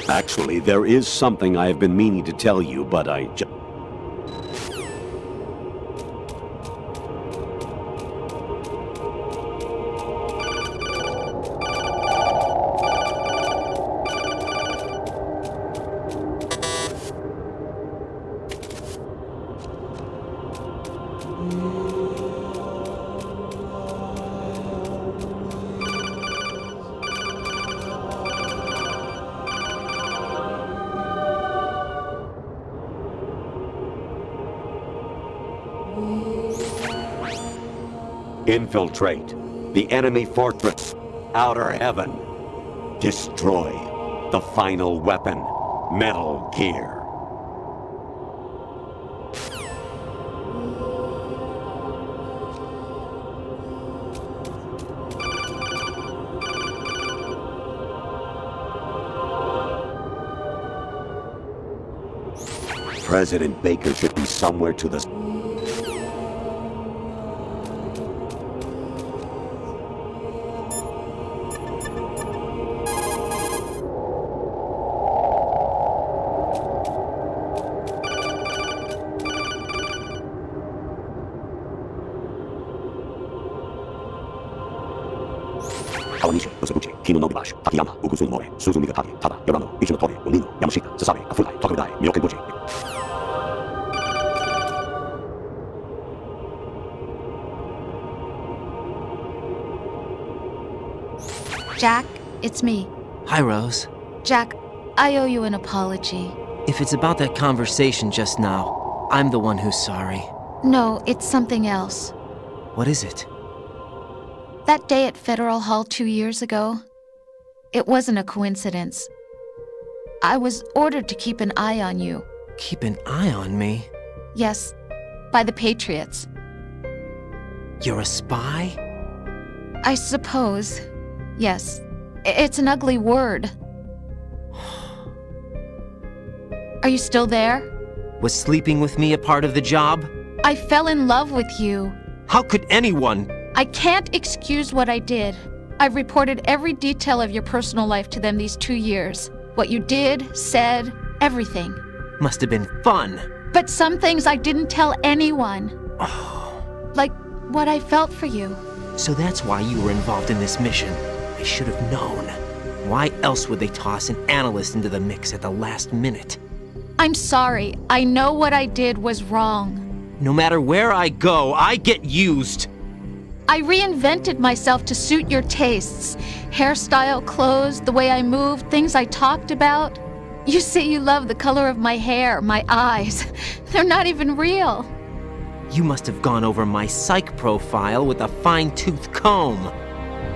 Speaker 5: actually, there is something I have been meaning to tell you, but I just... Infiltrate the enemy fortress, Outer Heaven. Destroy the final weapon, Metal Gear. President Baker should be somewhere to the...
Speaker 6: Jack, it's me.
Speaker 2: Hi, Rose.
Speaker 6: Jack, I owe you an apology.
Speaker 2: If it's about that conversation just now, I'm the one who's sorry.
Speaker 6: No, it's something else.
Speaker 2: What is it?
Speaker 6: That day at Federal Hall 2 years ago, it wasn't a coincidence. I was ordered to keep an eye on you.
Speaker 2: Keep an eye on me?
Speaker 6: Yes, by the Patriots.
Speaker 2: You're a spy?
Speaker 6: I suppose. Yes. It's an ugly word. Are you still there?
Speaker 2: Was sleeping with me a part of the job?
Speaker 6: I fell in love with you.
Speaker 2: How could anyone?
Speaker 6: I can't excuse what I did. I've reported every detail of your personal life to them these 2 years. What you did, said, everything.
Speaker 2: Must have been fun.
Speaker 6: But some things I didn't tell anyone. Like what I felt for you.
Speaker 2: So that's why you were involved in this mission. I should have known. Why else would they toss an analyst into the mix at the last minute?
Speaker 6: I'm sorry. I know what I did was wrong.
Speaker 2: No matter where I go, I get used.
Speaker 6: I reinvented myself to suit your tastes. Hairstyle, clothes, the way I moved, things I talked about. You say you love the color of my hair, my eyes. They're not even real.
Speaker 2: You must have gone over my psych profile with a fine-tooth comb.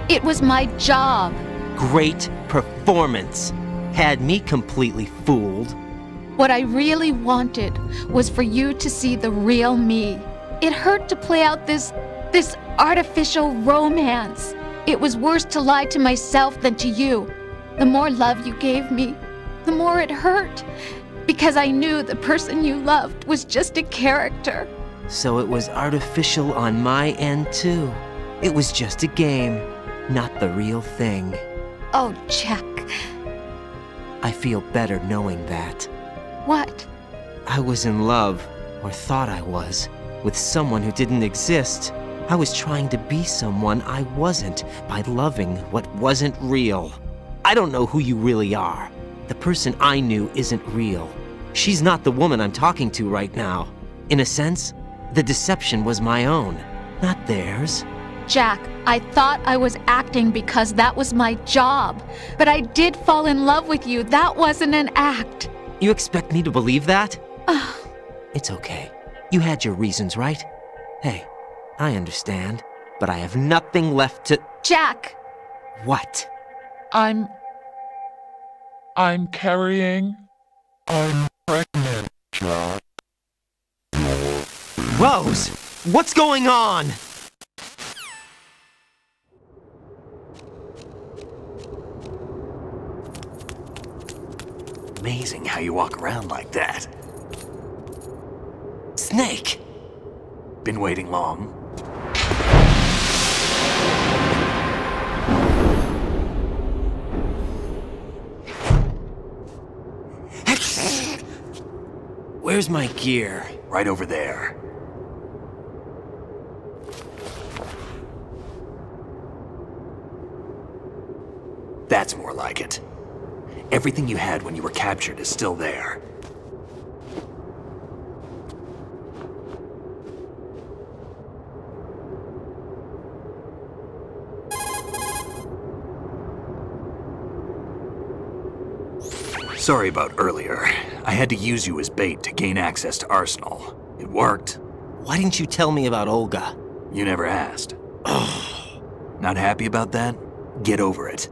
Speaker 6: It was my job.
Speaker 2: Great performance. Had me completely fooled.
Speaker 6: What I really wanted was for you to see the real me. It hurt to play out this artificial romance. It was worse to lie to myself than to you. The more love you gave me, the more it hurt. Because I knew the person you loved was just a character.
Speaker 2: So it was artificial on my end, too. It was just a game, not the real thing.
Speaker 6: Oh, Jack.
Speaker 2: I feel better knowing that.
Speaker 6: What?
Speaker 2: I was in love, or thought I was, with someone who didn't exist. I was trying to be someone I wasn't by loving what wasn't real. I don't know who you really are. The person I knew isn't real. She's not the woman I'm talking to right now. In a sense, the deception was my own, not theirs.
Speaker 6: Jack, I thought I was acting because that was my job. But I did fall in love with you. That wasn't an act.
Speaker 2: You expect me to believe that? It's okay. You had your reasons, right? Hey, I understand. But I have nothing left to...
Speaker 6: Jack!
Speaker 2: What?
Speaker 3: I'm carrying... I'm pregnant, Jack.
Speaker 2: Rose! What's going on?
Speaker 1: Amazing how you walk around like that.
Speaker 2: Snake!
Speaker 1: Been waiting long?
Speaker 2: Where's my gear?
Speaker 1: Right over there. That's more like it. Everything you had when you were captured is still there. Sorry about earlier. I had to use you as bait to gain access to Arsenal. It worked.
Speaker 2: Why didn't you tell me about Olga?
Speaker 1: You never asked. Not happy about that? Get over it.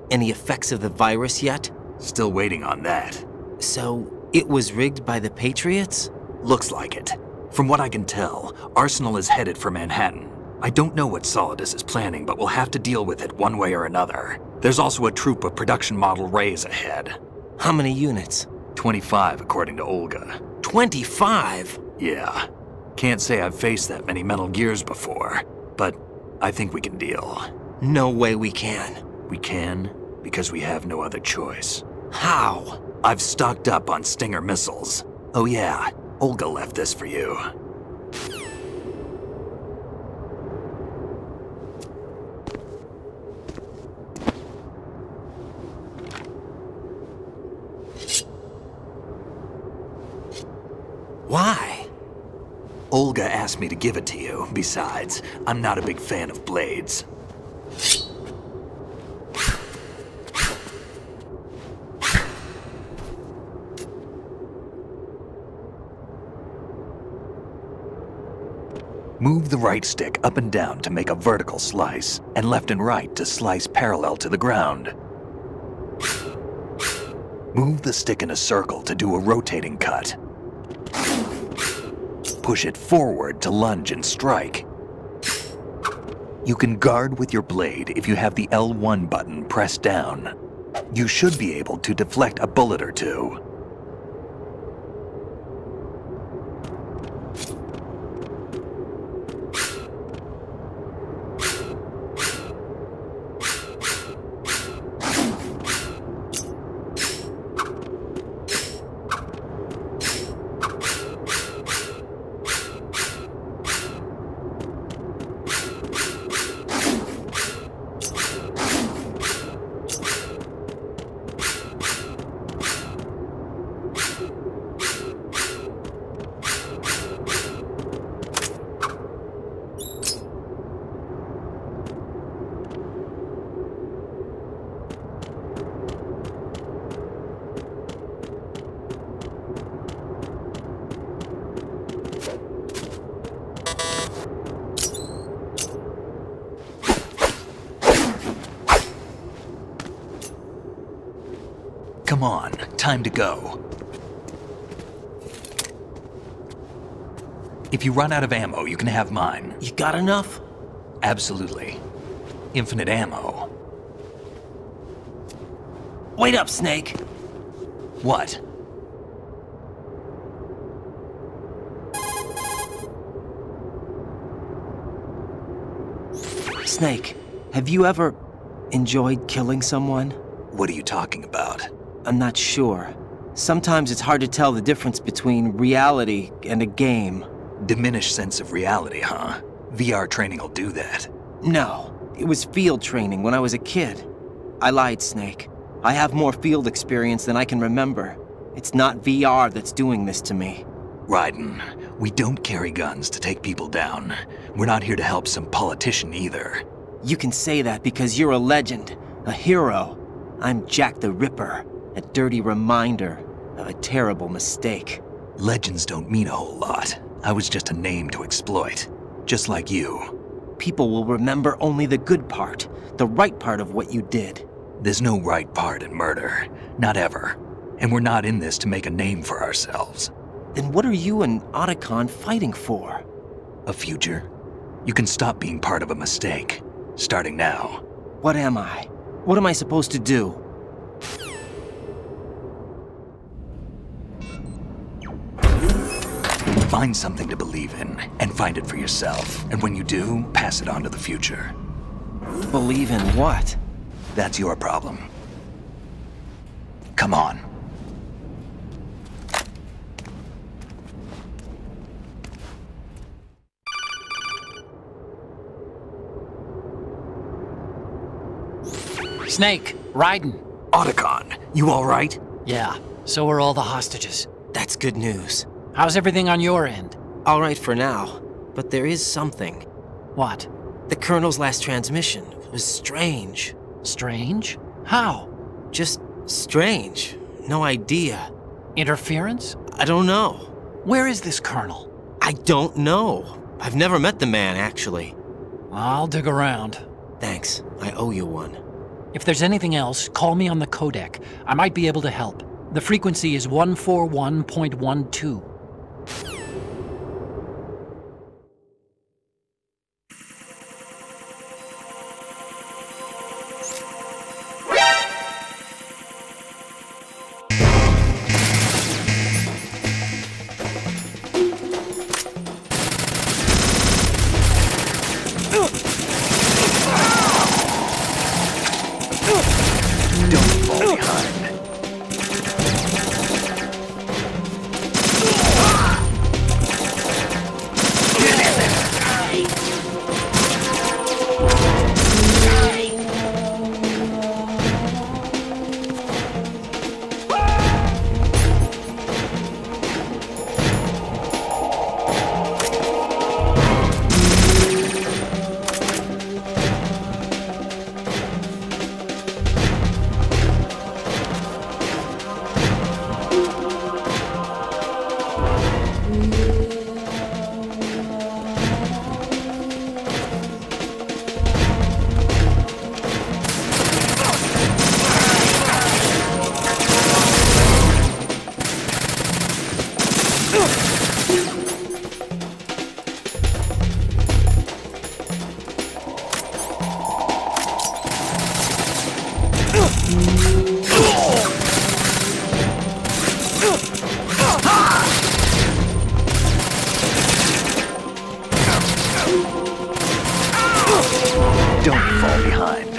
Speaker 2: Any effects of the virus yet?
Speaker 1: Still waiting on that.
Speaker 2: So, it was rigged by the Patriots?
Speaker 1: Looks like it. From what I can tell, Arsenal is headed for Manhattan. I don't know what Solidus is planning, but we'll have to deal with it one way or another. There's also a troop of production model Rays ahead.
Speaker 2: How many units?
Speaker 1: 25, according to Olga.
Speaker 2: 25?
Speaker 1: Yeah. Can't say I've faced that many Metal Gears before, but I think we can deal.
Speaker 2: No way we can.
Speaker 1: We can, because we have no other choice.
Speaker 2: How?
Speaker 1: I've stocked up on Stinger missiles. Oh yeah, Olga left this for you.
Speaker 2: Why?
Speaker 1: Olga asked me to give it to you. Besides, I'm not a big fan of blades. Move the right stick up and down to make a vertical slice, and left and right to slice parallel to the ground. Move the stick in a circle to do a rotating cut. Push it forward to lunge and strike. You can guard with your blade if you have the L1 button pressed down. You should be able to deflect a bullet or two. Come on, time to go. If you run out of ammo, you can have mine.
Speaker 2: You got enough?
Speaker 1: Absolutely. Infinite ammo.
Speaker 2: Wait up, Snake.
Speaker 1: What?
Speaker 2: Snake, have you ever enjoyed killing someone?
Speaker 1: What are you talking about?
Speaker 2: I'm not sure. Sometimes it's hard to tell the difference between reality and a game.
Speaker 1: Diminished sense of reality, huh? VR training will do that.
Speaker 2: No, it was field training when I was a kid. I lied, Snake. I have more field experience than I can remember. It's not VR that's doing this to me.
Speaker 1: Raiden, we don't carry guns to take people down. We're not here to help some politician either.
Speaker 2: You can say that because you're a legend, a hero. I'm Jack the Ripper, a dirty reminder of a terrible mistake.
Speaker 1: Legends don't mean a whole lot. I was just a name to exploit, just like you.
Speaker 2: people will remember only the good part, the right part of what you did.
Speaker 1: There's no right part in murder. Not ever. And we're not in this to make a name for ourselves.
Speaker 2: Then what are you and Otacon fighting for?
Speaker 1: A future? You can stop being part of a mistake. Starting now.
Speaker 2: What am I? What am I supposed to do?
Speaker 1: Find something to believe in, and find it for yourself. And when you do, pass it on to the future.
Speaker 2: Believe in what?
Speaker 1: That's your problem. Come on.
Speaker 9: Snake, Raiden.
Speaker 1: Otacon, you all right?
Speaker 9: Yeah, so are all the hostages.
Speaker 2: That's good news.
Speaker 9: How's everything on your end?
Speaker 2: All right for now, but there is something.
Speaker 9: What?
Speaker 2: The Colonel's last transmission was strange.
Speaker 9: Strange? How?
Speaker 2: Just strange. No idea.
Speaker 9: Interference?
Speaker 2: I don't know.
Speaker 9: Where is this Colonel?
Speaker 2: I don't know. I've never met the man, actually.
Speaker 9: I'll dig around.
Speaker 2: Thanks. I owe you one.
Speaker 9: If there's anything else, call me on the codec. I might be able to help. The frequency is 141.12.
Speaker 1: Don't fall behind. Don't fall behind.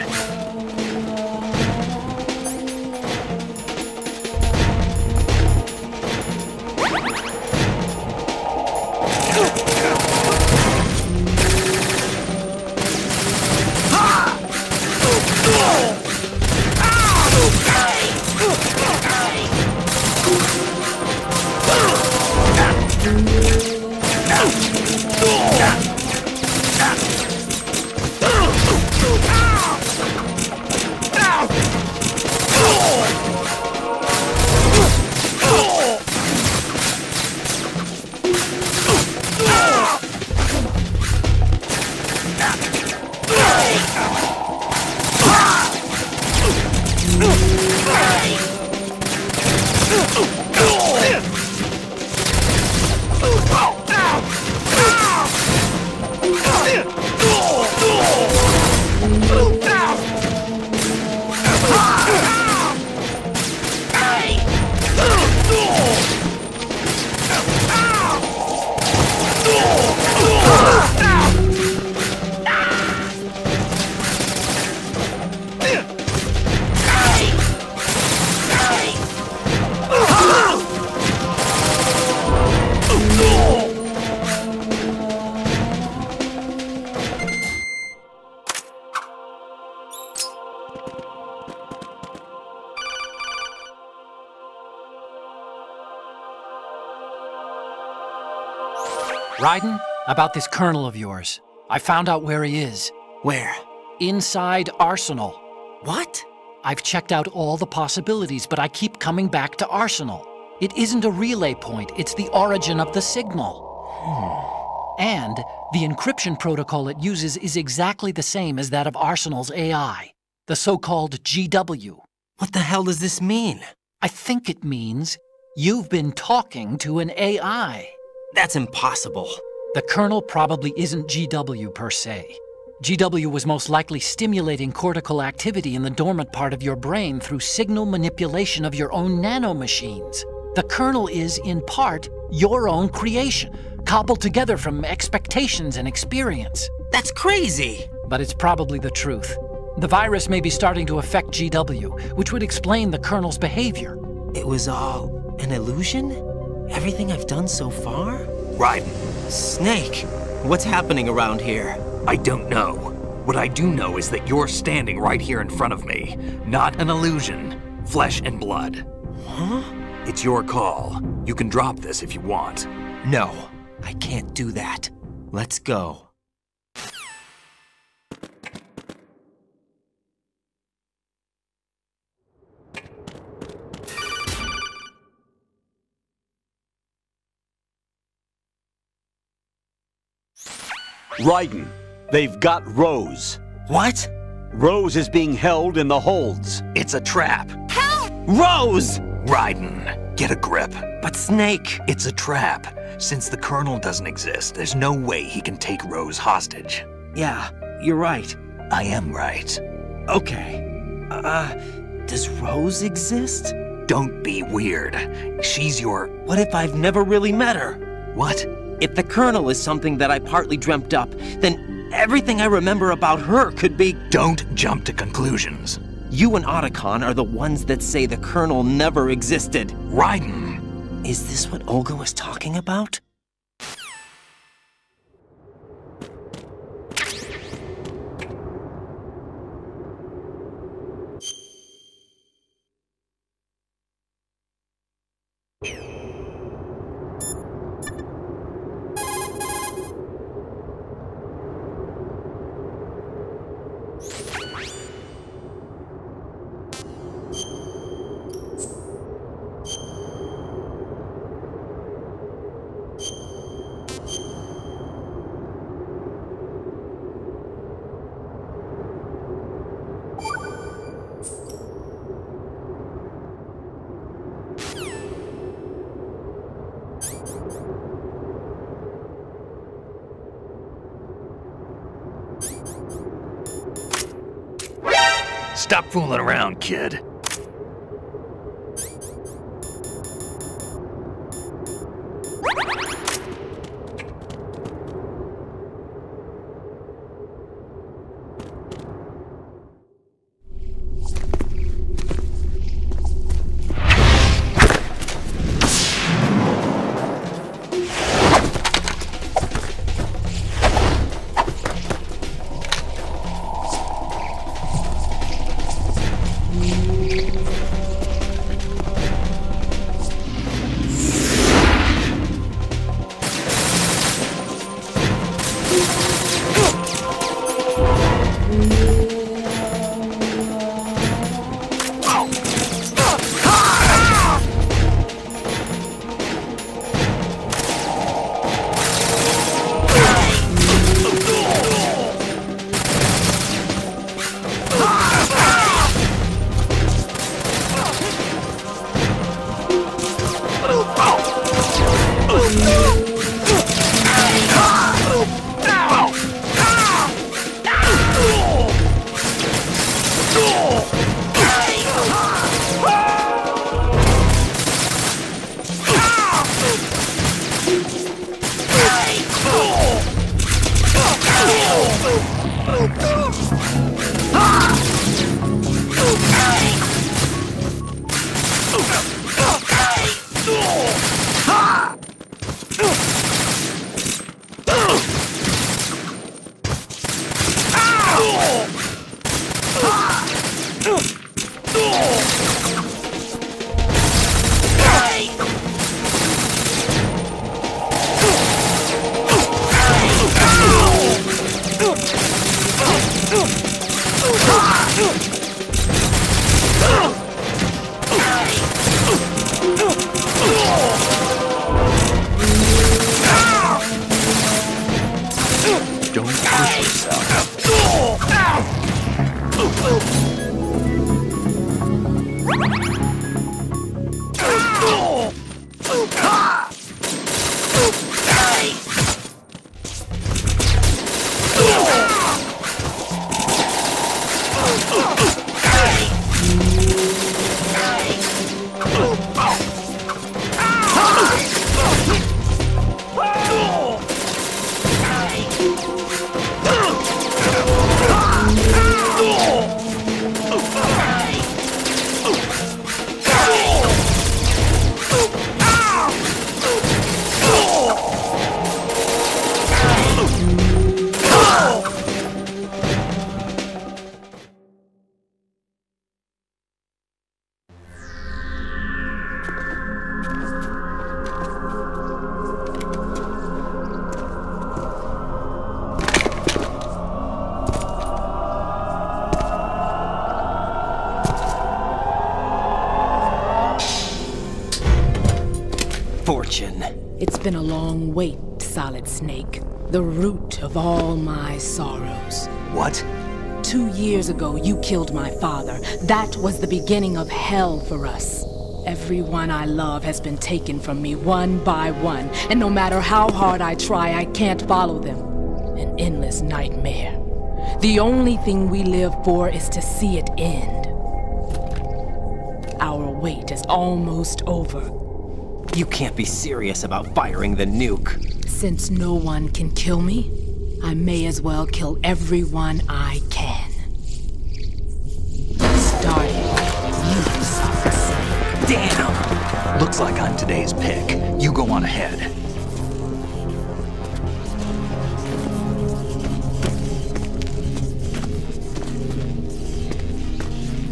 Speaker 9: Raiden, about this colonel of yours. I found out where he is.
Speaker 2: Where?
Speaker 9: Inside Arsenal.
Speaker 2: What?
Speaker 9: I've checked out all the possibilities, but I keep coming back to Arsenal. It isn't a relay point, it's the origin of the signal. And the encryption protocol it uses is exactly the same as that of Arsenal's AI, the so-called GW.
Speaker 2: What the hell does this mean?
Speaker 9: I think it means you've been talking to an AI.
Speaker 2: That's impossible.
Speaker 9: The kernel probably isn't GW per se. GW was most likely stimulating cortical activity in the dormant part of your brain through signal manipulation of your own nanomachines. The kernel is, in part, your own creation, cobbled together from expectations and experience.
Speaker 2: That's crazy!
Speaker 9: But it's probably the truth. The virus may be starting to affect GW, which would explain the kernel's behavior.
Speaker 2: It was all an illusion? Everything I've done so far?
Speaker 1: Raiden.
Speaker 2: Snake, what's happening around here?
Speaker 1: I don't know. What I do know is that you're standing right here in front of me. Not an illusion. Flesh and blood.
Speaker 2: Huh?
Speaker 1: It's your call. You can drop this if you want.
Speaker 2: No, I can't do that. Let's go.
Speaker 5: Raiden, they've got Rose.
Speaker 2: What?
Speaker 5: Rose is being held in the holds.
Speaker 1: It's a trap.
Speaker 2: Help! Rose!
Speaker 1: Raiden, get a grip.
Speaker 2: But Snake...
Speaker 1: It's a trap. Since the Colonel doesn't exist, there's no way he can take Rose hostage.
Speaker 2: Yeah, you're right.
Speaker 1: I am right.
Speaker 2: Okay. Does Rose exist?
Speaker 1: Don't be weird. She's your...
Speaker 2: What if I've never really met her?
Speaker 1: What?
Speaker 2: If the Colonel is something that I partly dreamt up, then everything I remember about her could be...
Speaker 1: Don't jump to conclusions.
Speaker 2: You and Otacon are the ones that say the Colonel never existed.
Speaker 1: Raiden!
Speaker 2: Is this what Olga was talking about?
Speaker 1: Stop fooling around, kid. Don't push yourself.
Speaker 2: Fortune.
Speaker 15: It's been a long wait, Solid Snake. The root of all my sorrows.
Speaker 1: What?
Speaker 15: 2 years ago, you killed my father. That was the beginning of hell for us. Everyone I love has been taken from me one by one, and no matter how hard I try, I can't follow them. An endless nightmare. The only thing we live for is to see it end. Our wait is almost over.
Speaker 2: You can't be serious about firing the nuke.
Speaker 15: Since no one can kill me, I may as well kill everyone I can. Starting with you, Solid Snake.
Speaker 1: Damn! Looks like I'm today's pick. You go on ahead.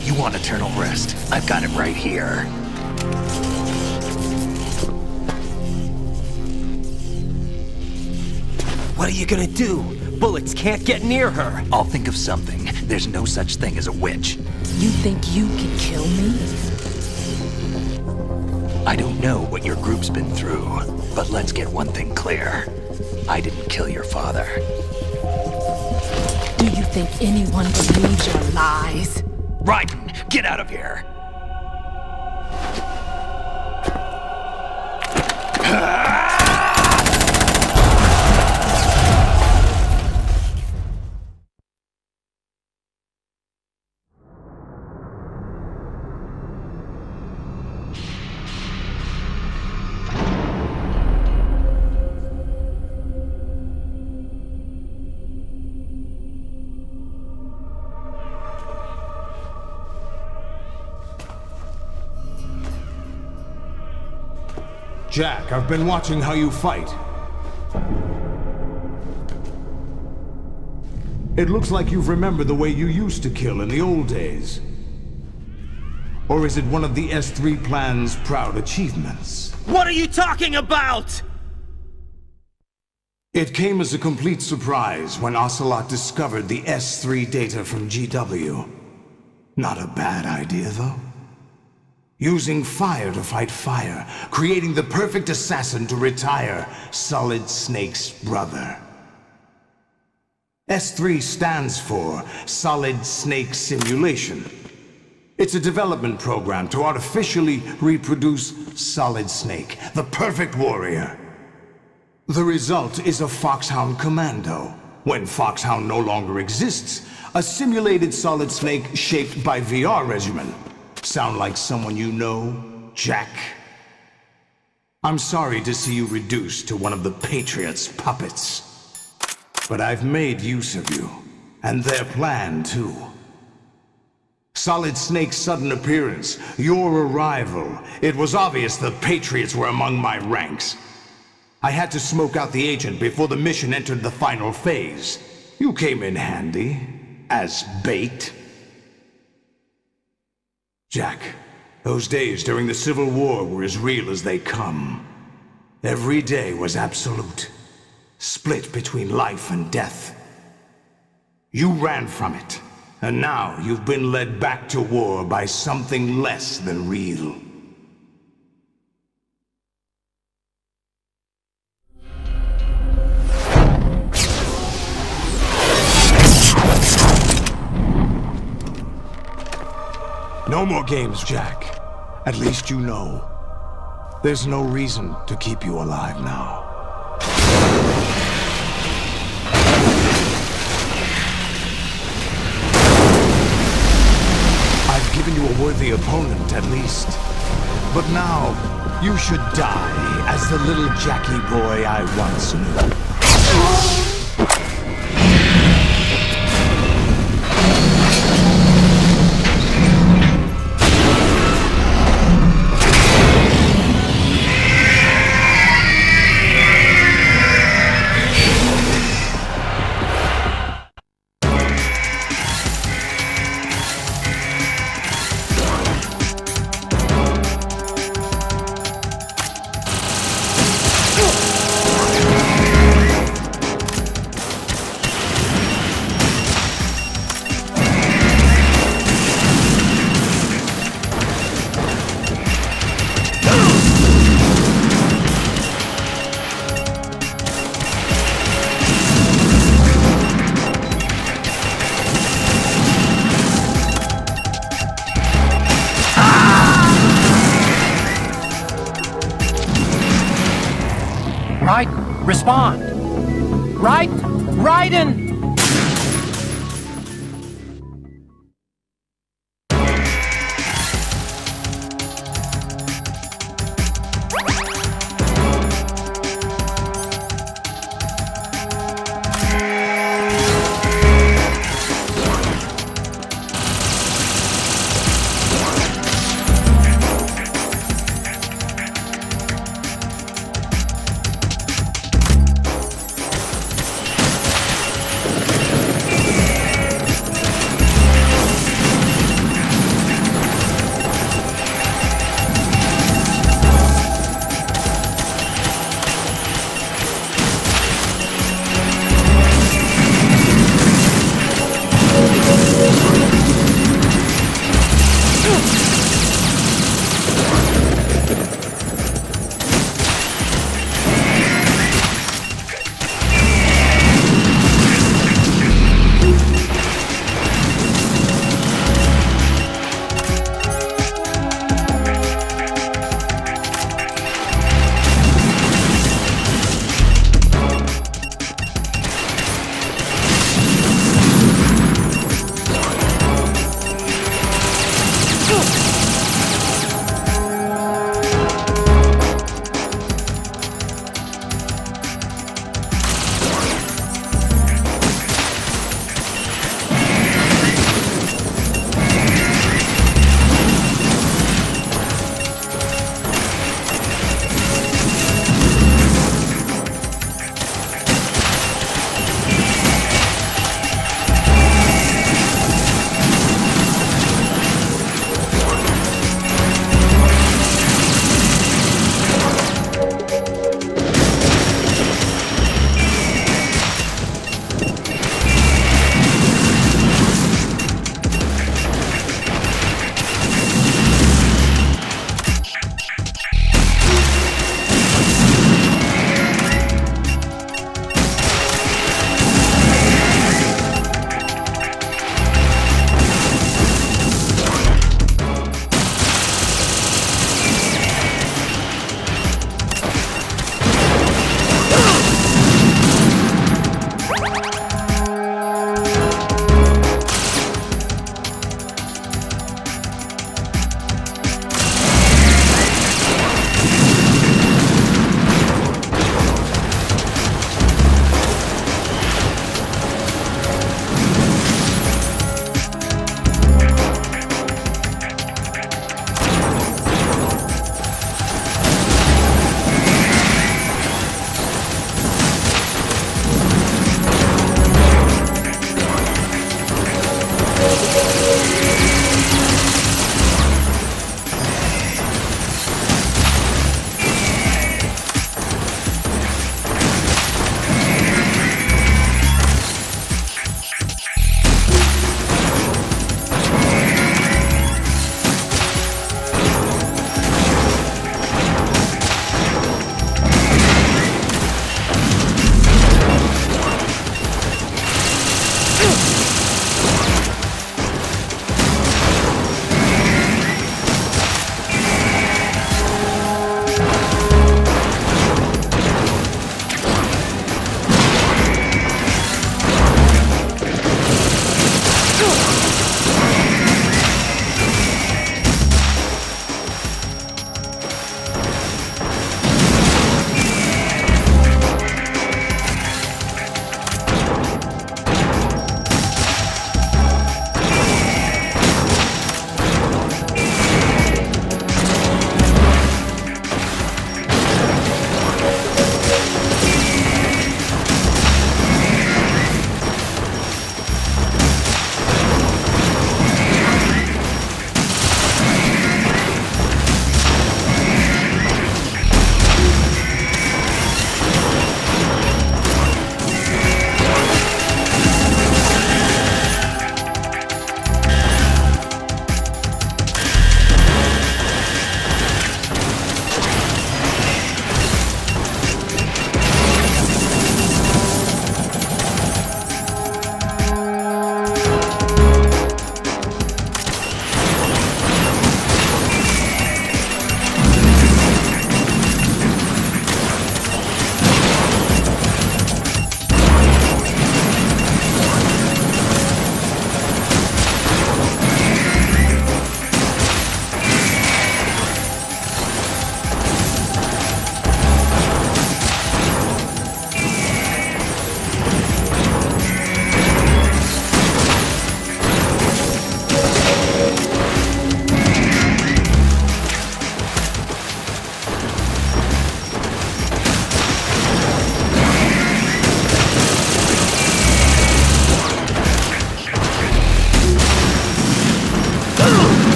Speaker 1: You want eternal rest? I've got it right here.
Speaker 2: What are you gonna do? Bullets can't get near her.
Speaker 1: I'll think of something. There's no such thing as a witch.
Speaker 15: You think you can kill me?
Speaker 1: I don't know what your group's been through, but let's get one thing clear. I didn't kill your father.
Speaker 15: Do you think anyone believes your lies?
Speaker 1: Raiden, get out of here!
Speaker 11: Jack, I've been watching how you fight. It looks like you've remembered the way you used to kill in the old days. Or is it one of the S3 plan's proud achievements?
Speaker 2: What are you talking about?
Speaker 11: It came as a complete surprise when Ocelot discovered the S3 data from GW. Not a bad idea, though. Using fire to fight fire, creating the perfect assassin to retire Solid Snake's brother. S3 stands for Solid Snake Simulation. It's a development program to artificially reproduce Solid Snake, the perfect warrior. The result is a Foxhound Commando. When Foxhound no longer exists, a simulated Solid Snake shaped by VR regimen. Sound like someone you know, Jack? I'm sorry to see you reduced to one of the Patriots' puppets. But I've made use of you, and their plan too. Solid Snake's sudden appearance, your arrival, it was obvious the Patriots were among my ranks. I had to smoke out the agent before the mission entered the final phase. You came in handy, as bait. Jack, those days during the Civil War were as real as they come. Every day was absolute, split between life and death. You ran from it, and now you've been led back to war by something less than real. No more games, Jack. At least you know. There's no reason to keep you alive now. I've given you a worthy opponent, at least. But now, you should die as the little Jackie boy I once knew.
Speaker 16: Respond! Raiden!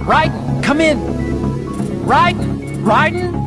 Speaker 16: Raiden, come in! Raiden! Raiden!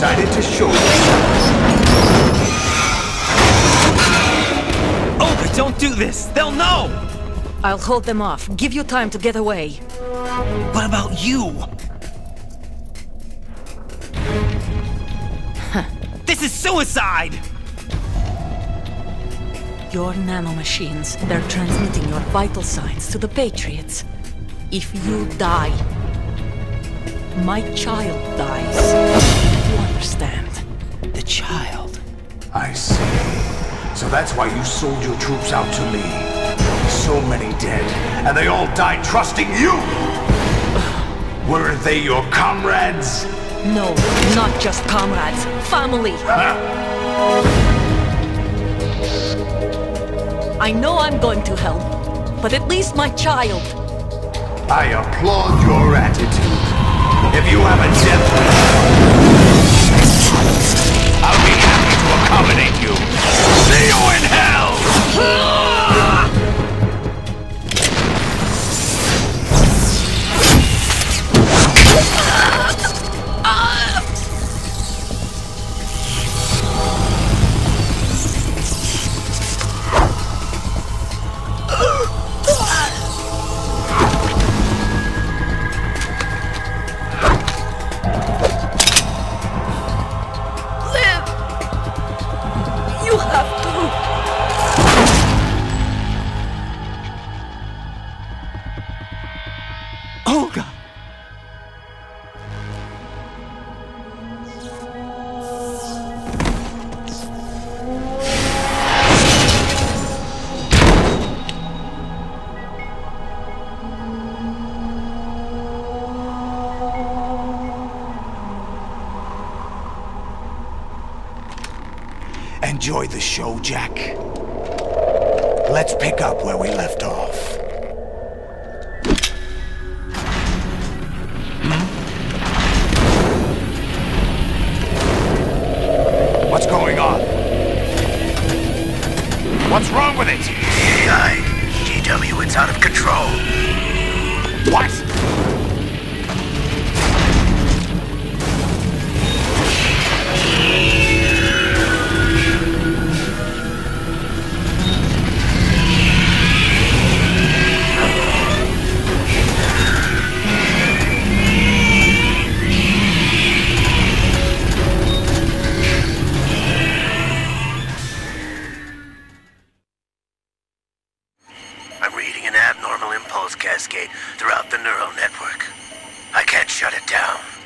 Speaker 11: decided to show themselves.
Speaker 4: Olga, don't do this! They'll know!
Speaker 13: I'll hold them off. Give you time to get away.
Speaker 4: What about you? This is suicide!
Speaker 13: Your nanomachines, they're transmitting your vital signs to the Patriots. If you die, my child dies. You understand?
Speaker 4: The child?
Speaker 11: I see. So that's why you sold your troops out to me. So many dead, and they all died trusting you! Weren't they your comrades?
Speaker 13: No, not just comrades. Family! I know I'm going to hell, but at least my child.
Speaker 11: I applaud your attitude. If you have a death wish, I'll be happy to accommodate you. See you in hell! Enjoy the show, Jack. Let's pick up where we left off. What's going on? What's wrong with it?
Speaker 12: AI. GW, it's out of control.
Speaker 11: What?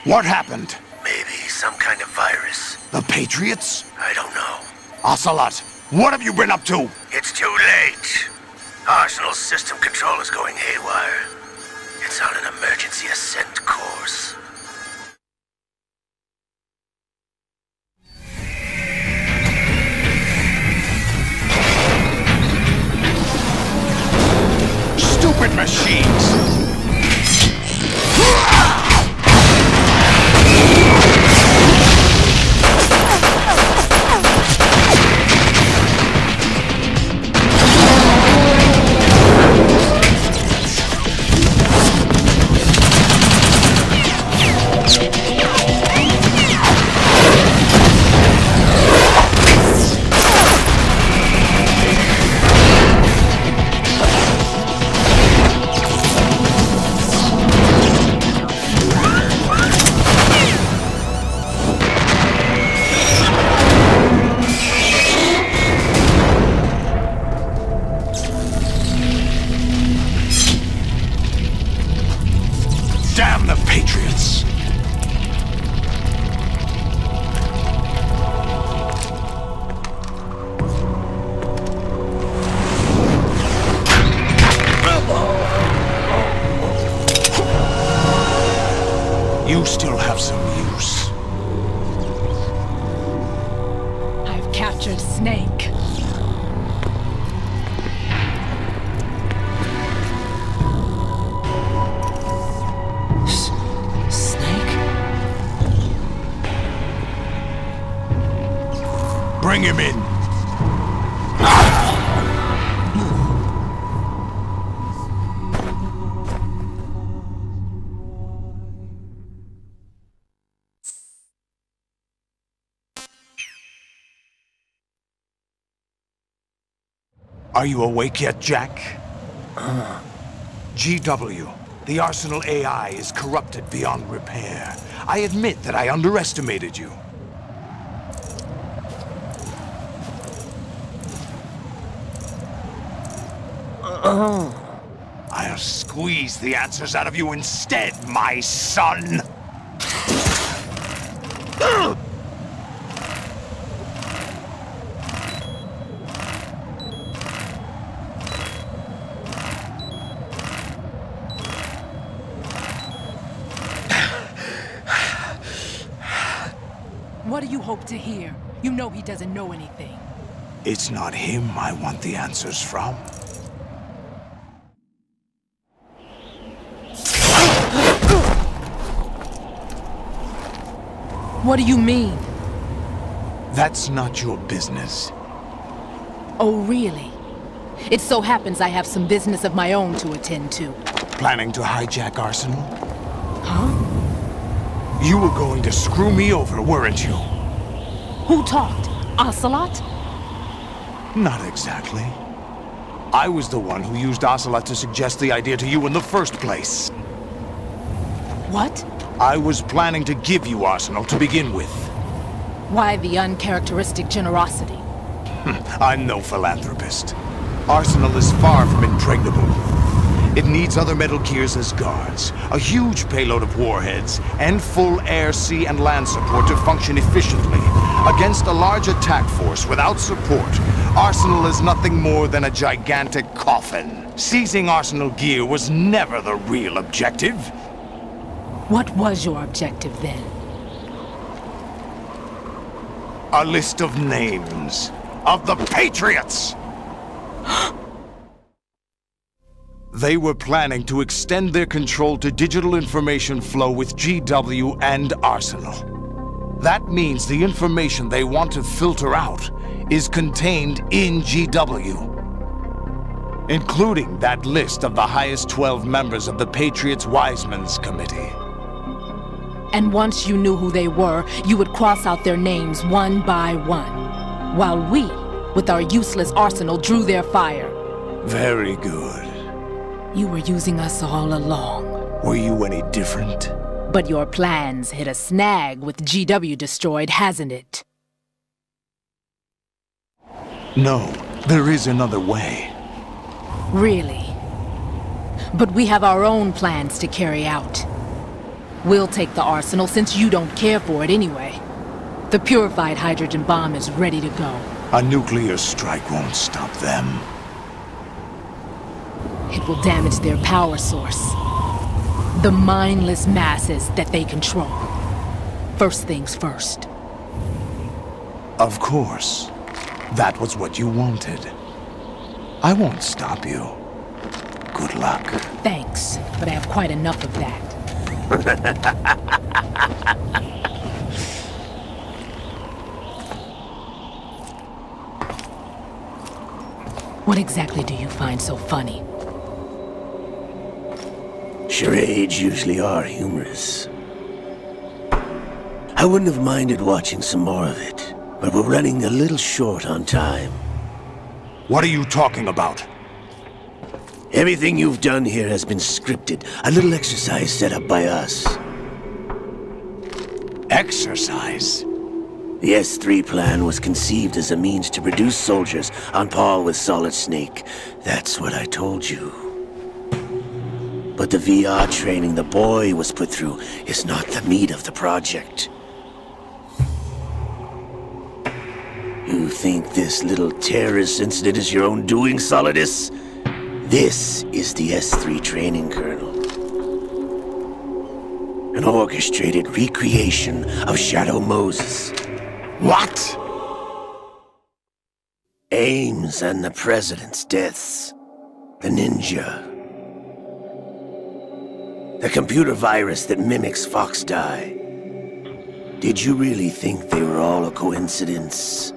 Speaker 11: What happened?
Speaker 12: Maybe some kind of virus.
Speaker 11: The Patriots?
Speaker 12: I don't know.
Speaker 11: Ocelot, what have you been up to?
Speaker 12: It's too late. Arsenal's system control is going haywire. It's on an emergency ascent course.
Speaker 11: Stupid machines! Damn the Patriots! You still have some use.
Speaker 15: I've captured Snake.
Speaker 11: Bring him in. Are you awake yet, Jack? GW, the Arsenal AI is corrupted beyond repair. I admit that I underestimated you. I'll squeeze the answers out of you instead, my son!
Speaker 15: What do you hope to hear? You know he doesn't know anything.
Speaker 11: It's not him I want the answers from.
Speaker 15: What do you mean?
Speaker 11: That's not your business.
Speaker 15: Oh, really? It so happens I have some business of my own to attend to.
Speaker 11: Planning to hijack Arsenal?
Speaker 15: Huh?
Speaker 11: You were going to screw me over, weren't you?
Speaker 15: Who talked? Ocelot?
Speaker 11: Not exactly. I was the one who used Ocelot to suggest the idea to you in the first place.
Speaker 15: What?
Speaker 11: I was planning to give you Arsenal to begin with.
Speaker 15: Why the uncharacteristic generosity?
Speaker 11: I'm no philanthropist. Arsenal is far from impregnable. It needs other Metal Gears as guards, a huge payload of warheads, and full air, sea, and land support to function efficiently. Against a large attack force without support, Arsenal is nothing more than a gigantic coffin. Seizing Arsenal gear was never the real objective.
Speaker 15: What was your objective then?
Speaker 11: A list of names of the Patriots! They were planning to extend their control to digital information flow with GW and Arsenal. That means the information they want to filter out is contained in GW, including that list of the highest 12 members of the Patriots Wiseman's Committee.
Speaker 15: And once you knew who they were, you would cross out their names one by one, while we, with our useless arsenal, drew their fire.
Speaker 11: Very good.
Speaker 15: You were using us all along.
Speaker 11: Were you any different?
Speaker 15: But your plans hit a snag with GW destroyed, hasn't it?
Speaker 11: No, there is another way.
Speaker 15: Really? But we have our own plans to carry out. We'll take the arsenal since you don't care for it anyway. The purified hydrogen bomb is ready to go.
Speaker 11: A nuclear strike won't stop them.
Speaker 15: It will damage their power source. The mindless masses that they control. First things first.
Speaker 11: Of course. That was what you wanted. I won't stop you. Good luck.
Speaker 15: Thanks, but I have quite enough of that. What exactly do you find so funny?
Speaker 12: Charades usually are humorous. I wouldn't have minded watching some more of it, but we're running a little short on time.
Speaker 11: What are you talking about?
Speaker 12: Everything you've done here has been scripted. A little exercise set up by us.
Speaker 11: Exercise?
Speaker 12: The S3 plan was conceived as a means to produce soldiers on par with Solid Snake. That's what I told you. But the VR training the boy was put through is not the meat of the project. You think this little terrorist incident is your own doing, Solidus? This is the S3 training kernel. An orchestrated recreation of Shadow Moses.
Speaker 11: What?
Speaker 12: Ames and the President's deaths. The ninja. The computer virus that mimics Foxdie. Did you really think they were all a coincidence?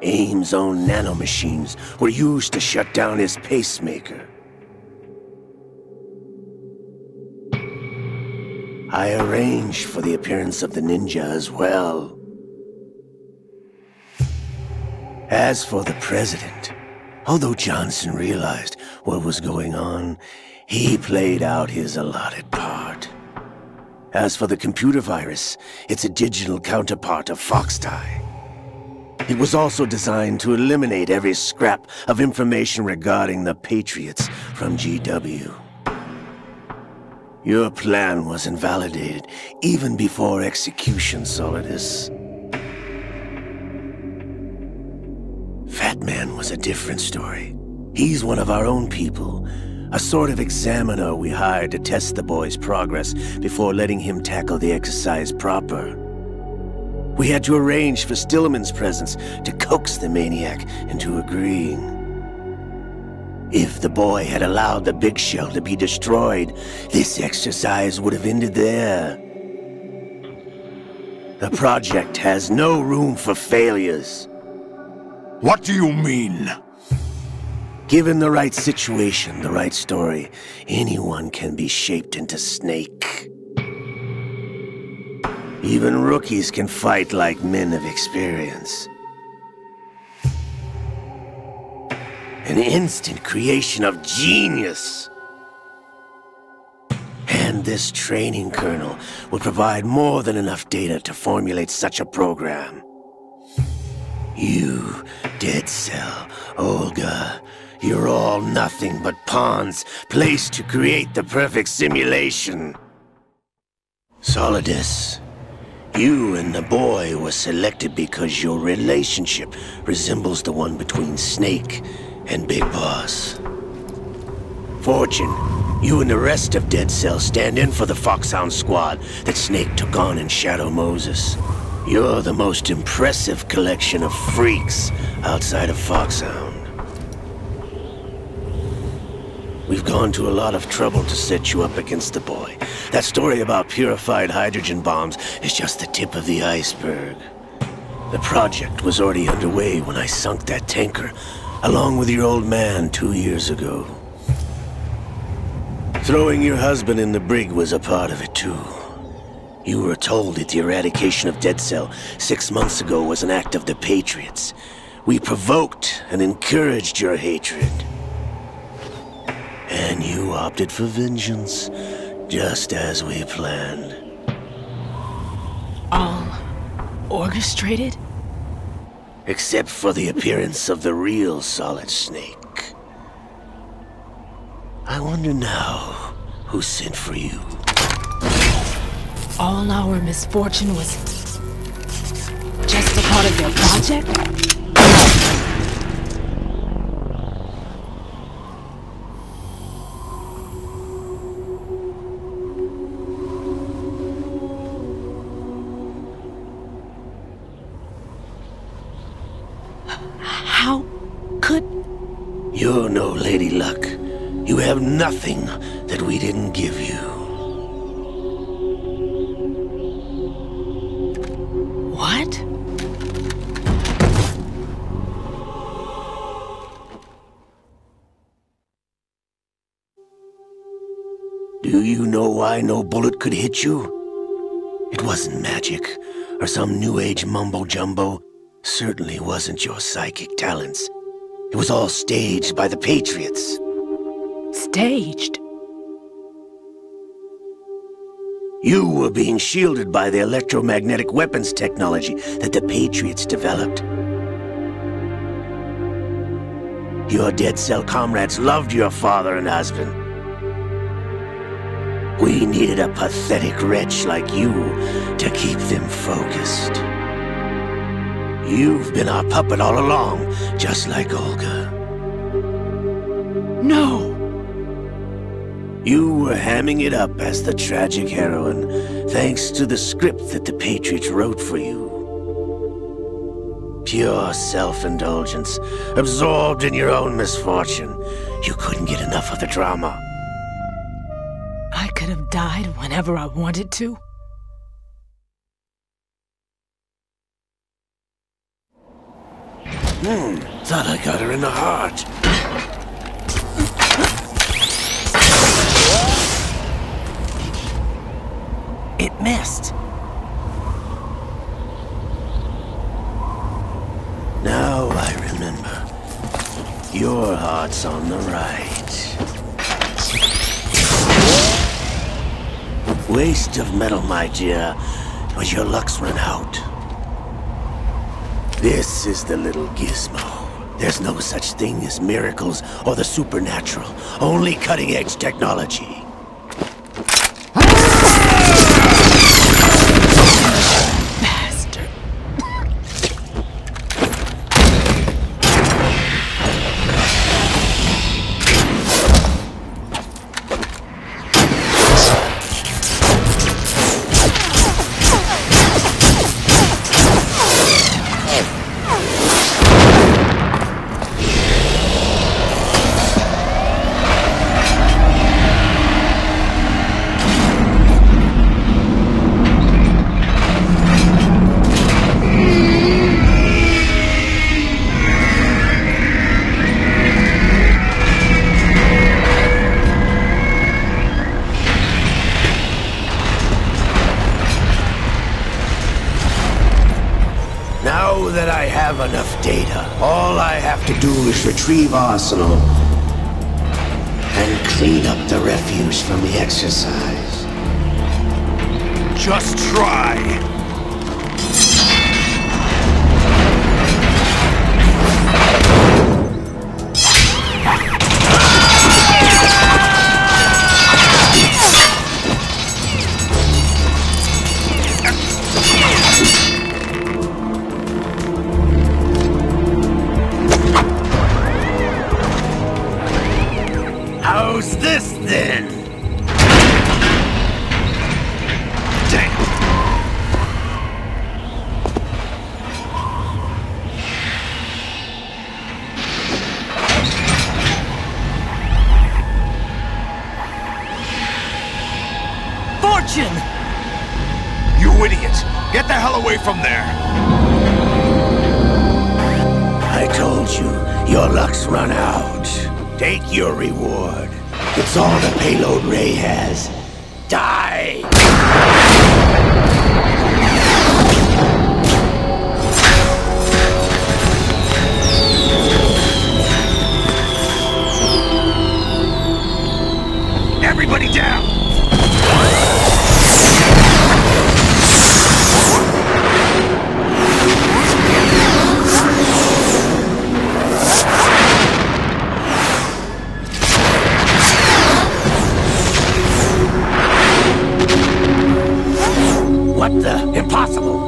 Speaker 12: Ames' own nanomachines were used to shut down his pacemaker. I arranged for the appearance of the ninja as well. As for the president, although Johnson realized what was going on, he played out his allotted part. As for the computer virus, it's a digital counterpart of Foxtie. It was also designed to eliminate every scrap of information regarding the Patriots from GW. Your plan was invalidated even before execution, Solidus. Fat Man was a different story. He's one of our own people, a sort of examiner we hired to test the boy's progress before letting him tackle the exercise proper. We had to arrange for Stillman's presence to coax the maniac into agreeing. If the boy had allowed the big shell to be destroyed, this exercise would have ended there. The project has no room for failures.
Speaker 11: What do you mean?
Speaker 12: Given the right situation, the right story, anyone can be shaped into Snake. Even rookies can fight like men of experience. An instant creation of genius. And this training kernel would provide more than enough data to formulate such a program. You, Dead Cell, Olga, you're all nothing but pawns placed to create the perfect simulation. Solidus, you and the boy were selected because your relationship resembles the one between Snake and Big Boss. Fortune, you and the rest of Dead Cell stand in for the Foxhound squad that Snake took on in Shadow Moses. You're the most impressive collection of freaks outside of Foxhound. We've gone to a lot of trouble to set you up against the boy. That story about purified hydrogen bombs is just the tip of the iceberg. The project was already underway when I sunk that tanker, along with your old man 2 years ago. Throwing your husband in the brig was a part of it too. You were told that the eradication of Dead Cell 6 months ago was an act of the Patriots. We provoked and encouraged your hatred. And you opted for vengeance, just as we planned.
Speaker 15: All orchestrated?
Speaker 12: Except for the appearance of the real Solid Snake. I wonder now who sent for you.
Speaker 15: All our misfortune was just a part of their project? How could...
Speaker 12: You're no Lady Luck. You have nothing that we didn't give you.
Speaker 15: What?
Speaker 12: Do you know why no bullet could hit you? It wasn't magic, or some new age mumbo-jumbo. Certainly wasn't your psychic talents. It was all staged by the Patriots.
Speaker 15: Staged?
Speaker 12: You were being shielded by the electromagnetic weapons technology that the Patriots developed. Your Dead Cell comrades loved your father and husband. We needed a pathetic wretch like you to keep them focused. You've been our puppet all along, just like Olga.
Speaker 15: No!
Speaker 12: You were hamming it up as the tragic heroine, thanks to the script that the Patriots wrote for you. Pure self-indulgence, absorbed in your own misfortune. You couldn't get enough of the drama.
Speaker 15: I could have died whenever I wanted to.
Speaker 12: Thought I got her in the heart.
Speaker 2: It missed.
Speaker 12: Now I remember. Your heart's on the right. Waste of metal, my dear, but your luck's run out. This is the little gizmo. There's no such thing as miracles or the supernatural, only cutting-edge technology. Now that I have enough data, all I have to do is retrieve Arsenal and clean up the refuse from the exercise.
Speaker 11: Just try.
Speaker 12: How's this then?
Speaker 11: Damn.
Speaker 4: Fortune!
Speaker 11: You idiot! Get the hell away from there!
Speaker 12: I told you, your luck's run out. Take your reward. It's all the payload Ray has. Die!
Speaker 11: Everybody down!
Speaker 12: What the? Impossible!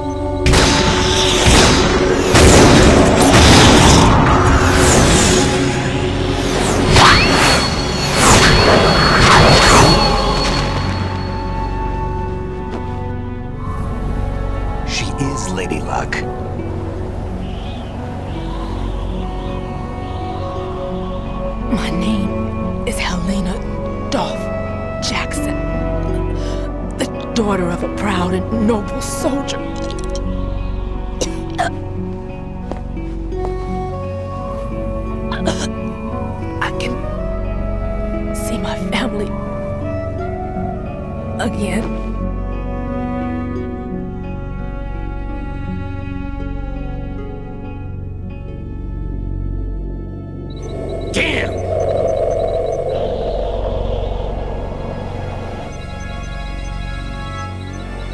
Speaker 1: She is Lady Luck.
Speaker 15: My name is Helena Dolph Jackson, the daughter of a proud and noble soldier. I can see my family again.
Speaker 12: Damn!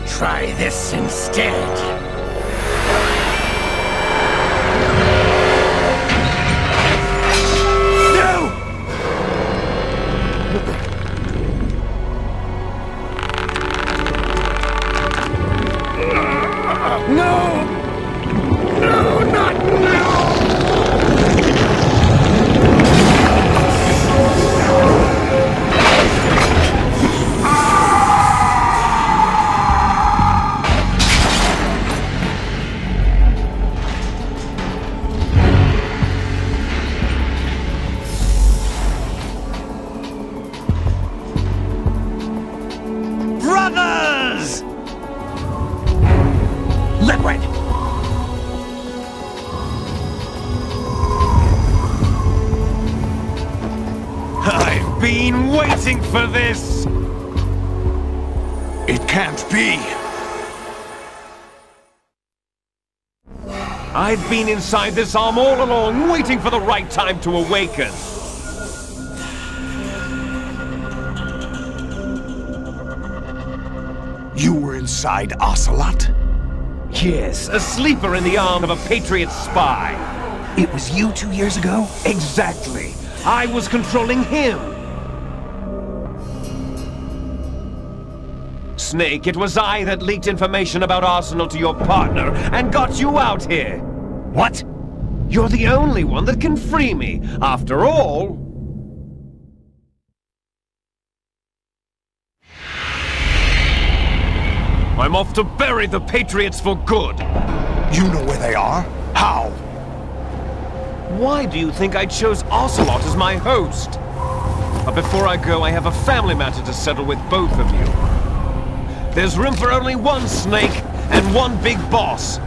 Speaker 12: Try this instead.
Speaker 4: Brothers!
Speaker 1: Liquid!
Speaker 14: I've been waiting for this!
Speaker 11: It can't be!
Speaker 17: I've been inside this arm all along, waiting for the right time to awaken.
Speaker 11: You were inside Ocelot?
Speaker 17: Yes, a sleeper in the arm of a Patriot spy.
Speaker 1: It was you 2 years ago?
Speaker 17: Exactly. I was controlling him. Snake, it was I that leaked information about Arsenal to your partner and got you out here.
Speaker 1: What?
Speaker 17: You're the only one that can free me. After all... I'm off to bury the Patriots for good.
Speaker 11: You know where they are? How?
Speaker 17: Why do you think I chose Ocelot as my host? But before I go, I have a family matter to settle with both of you. There's room for only one Snake and one big boss.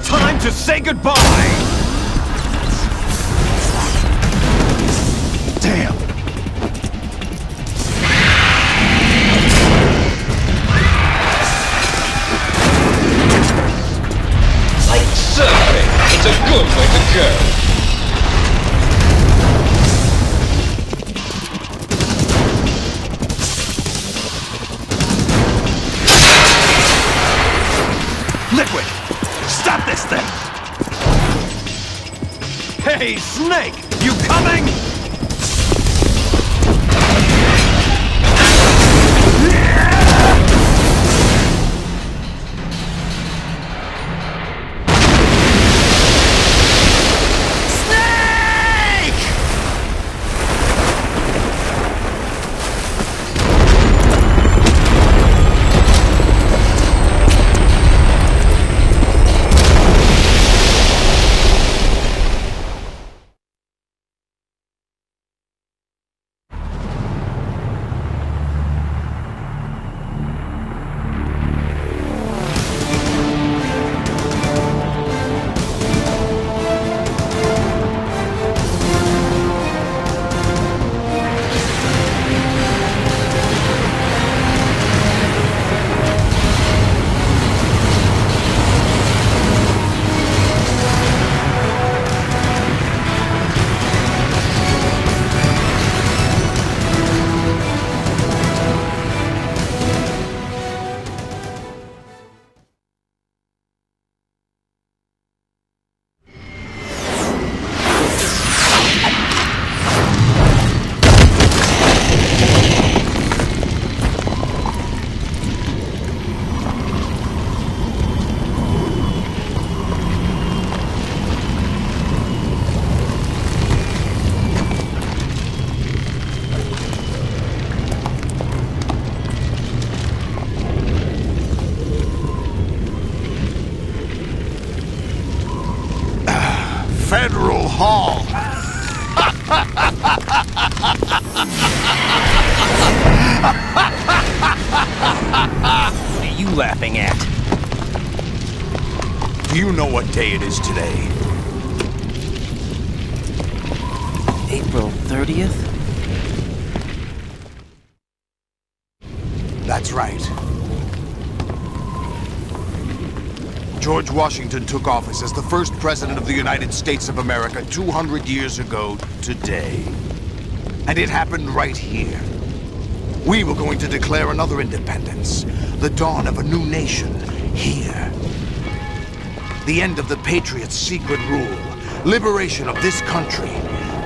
Speaker 17: Time to say goodbye!
Speaker 11: Damn!
Speaker 17: Like surfing, it's a good way to go.
Speaker 1: Liquid! Stop this thing!
Speaker 17: Hey, Snake! You coming?
Speaker 11: Federal Hall.
Speaker 4: What are you laughing at?
Speaker 11: Do you know what day it is today?
Speaker 2: April 30th?
Speaker 11: That's right. George Washington took office as the first president of the United States of America 200 years ago today. And it happened right here. We were going to declare another independence, the dawn of a new nation, here. The end of the Patriots' secret rule, liberation of this country.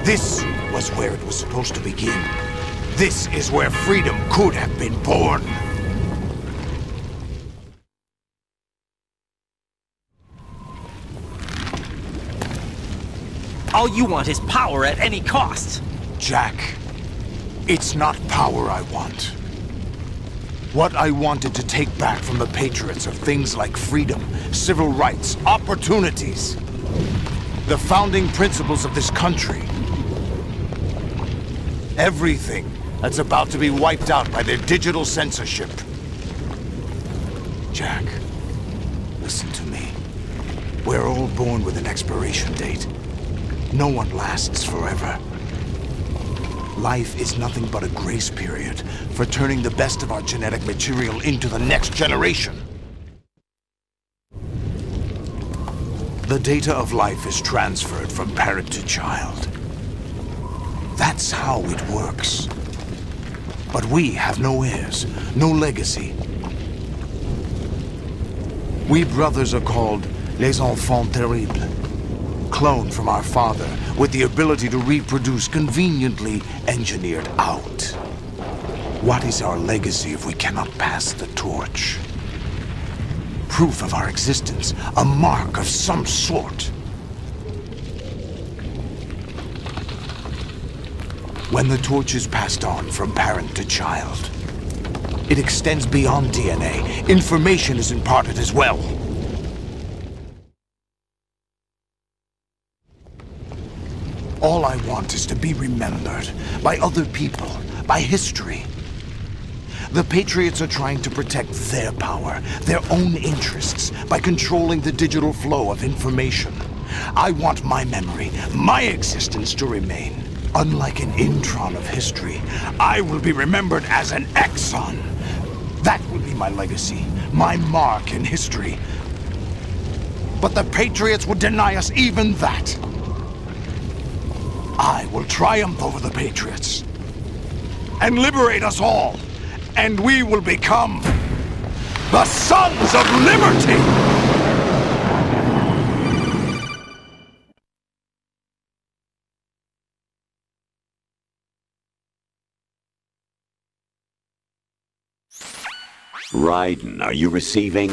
Speaker 11: This was where it was supposed to begin. This is where freedom could have been born.
Speaker 4: All you want is power at any cost.
Speaker 11: Jack, it's not power I want. What I wanted to take back from the Patriots are things like freedom, civil rights, opportunities. The founding principles of this country. Everything that's about to be wiped out by their digital censorship. Jack, listen to me. We're all born with an expiration date. No one lasts forever. Life is nothing but a grace period for turning the best of our genetic material into the next generation. The data of life is transferred from parent to child. That's how it works. But we have no heirs, no legacy. We brothers are called les enfants terribles. Cloned from our father, with the ability to reproduce conveniently engineered out. What is our legacy if we cannot pass the torch? Proof of our existence, a mark of some sort. When the torch is passed on from parent to child, it extends beyond DNA. Information is imparted as well. All I want is to be remembered by other people, by history. The Patriots are trying to protect their power, their own interests, by controlling the digital flow of information. I want my memory, my existence to remain. Unlike an intron of history, I will be remembered as an exon. That will be my legacy, my mark in history. But the Patriots would deny us even that. I will triumph over the Patriots and liberate us all, and we will become the Sons of Liberty!
Speaker 5: Raiden, are you receiving?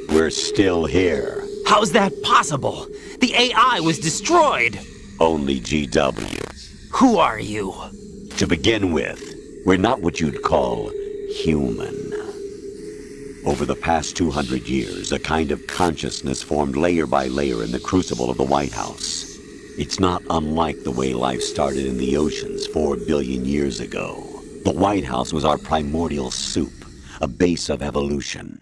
Speaker 5: We're still here.
Speaker 2: How's that possible? The AI was destroyed!
Speaker 5: Only GW.
Speaker 2: Who are you?
Speaker 5: To begin with, we're not what you'd call human. Over the past 200 years, a kind of consciousness formed layer by layer in the crucible of the White House. It's not unlike the way life started in the oceans 4 billion years ago. The White House was our primordial soup, a base of evolution.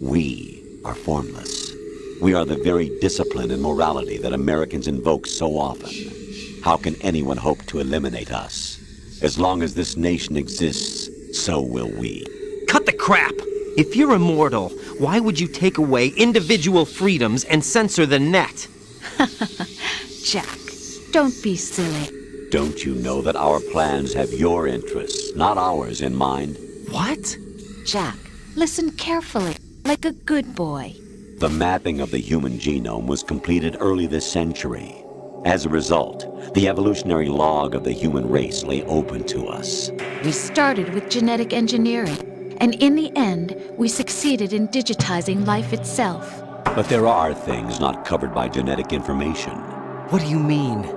Speaker 5: We are formless. We are the very discipline and morality that Americans invoke so often. How can anyone hope to eliminate us? As long as this nation exists, so will we.
Speaker 2: Cut the crap! If you're immortal, why would you take away individual freedoms and censor the net?
Speaker 6: Jack, don't be silly.
Speaker 5: Don't you know that our plans have your interests, not ours, in mind?
Speaker 2: What?
Speaker 6: Jack, listen carefully, like a good boy.
Speaker 5: The mapping of the human genome was completed early this century. As a result, the evolutionary log of the human race lay open to us.
Speaker 6: We started with genetic engineering, and in the end, we succeeded in digitizing life itself.
Speaker 5: But there are things not covered by genetic information.
Speaker 2: What do you mean?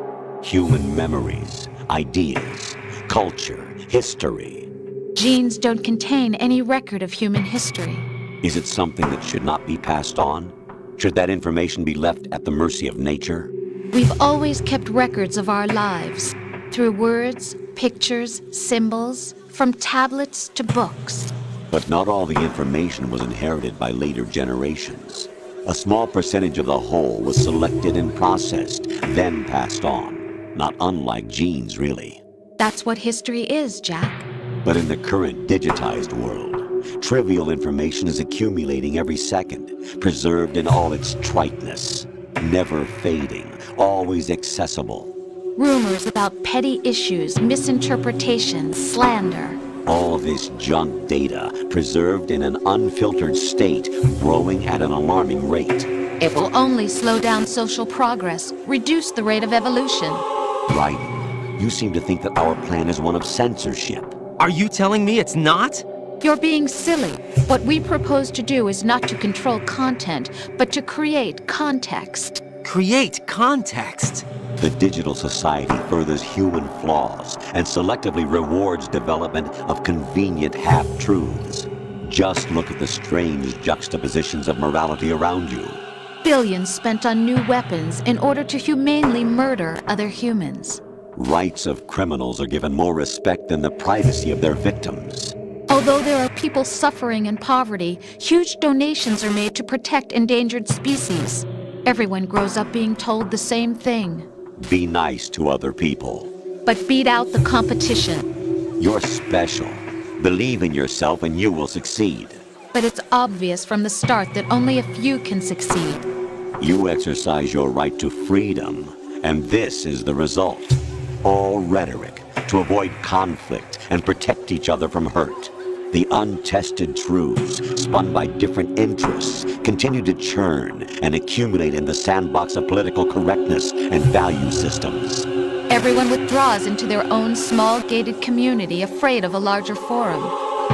Speaker 5: Human memories, ideas, culture, history.
Speaker 6: Genes don't contain any record of human history.
Speaker 5: Is it something that should not be passed on? Should that information be left at the mercy of nature?
Speaker 6: We've always kept records of our lives, through words, pictures, symbols, from tablets to books.
Speaker 5: But not all the information was inherited by later generations. A small percentage of the whole was selected and processed, then passed on. Not unlike genes, really.
Speaker 6: That's what history is, Jack.
Speaker 5: But in the current digitized world, trivial information is accumulating every second, preserved in all its triteness, never fading, always accessible.
Speaker 6: Rumors about petty issues, misinterpretations, slander.
Speaker 5: All this junk data, preserved in an unfiltered state, growing at an alarming rate.
Speaker 6: It will only slow down social progress, reduce the rate of evolution.
Speaker 5: Right. You seem to think that our plan is one of censorship.
Speaker 2: Are you telling me it's not?
Speaker 6: You're being silly. What we propose to do is not to control content, but to create context.
Speaker 2: Create context?
Speaker 5: The digital society furthers human flaws and selectively rewards development of convenient half-truths. Just look at the strange juxtapositions of morality around you.
Speaker 6: Billions spent on new weapons in order to humanely murder other humans.
Speaker 5: Rights of criminals are given more respect than the privacy of their victims.
Speaker 6: Although there are people suffering in poverty, huge donations are made to protect endangered species. Everyone grows up being told the same thing.
Speaker 5: Be nice to other people.
Speaker 6: But beat out the competition.
Speaker 5: You're special. Believe in yourself and you will succeed.
Speaker 6: But it's obvious from the start that only a few can succeed.
Speaker 5: You exercise your right to freedom, and this is the result. All rhetoric to avoid conflict and protect each other from hurt. The untested truths, spun by different interests, continue to churn and accumulate in the sandbox of political correctness and value systems.
Speaker 6: Everyone withdraws into their own small gated community, afraid of a larger forum.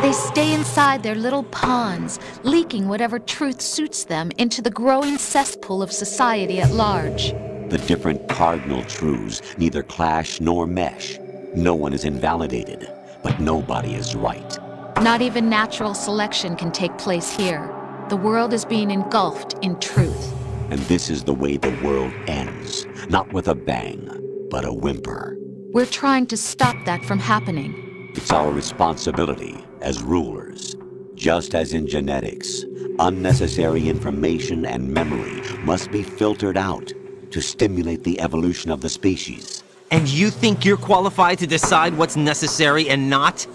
Speaker 6: They stay inside their little ponds, leaking whatever truth suits them into the growing cesspool of society at large.
Speaker 5: The different cardinal truths neither clash nor mesh. No one is invalidated, but nobody is right.
Speaker 6: Not even natural selection can take place here. The world is being engulfed in truth.
Speaker 5: And this is the way the world ends. Not with a bang, but a whimper.
Speaker 6: We're trying to stop that from happening.
Speaker 5: It's our responsibility as rulers. Just as in genetics, unnecessary information and memory must be filtered out to stimulate the evolution of the species.
Speaker 2: And you think you're qualified to decide what's necessary and not?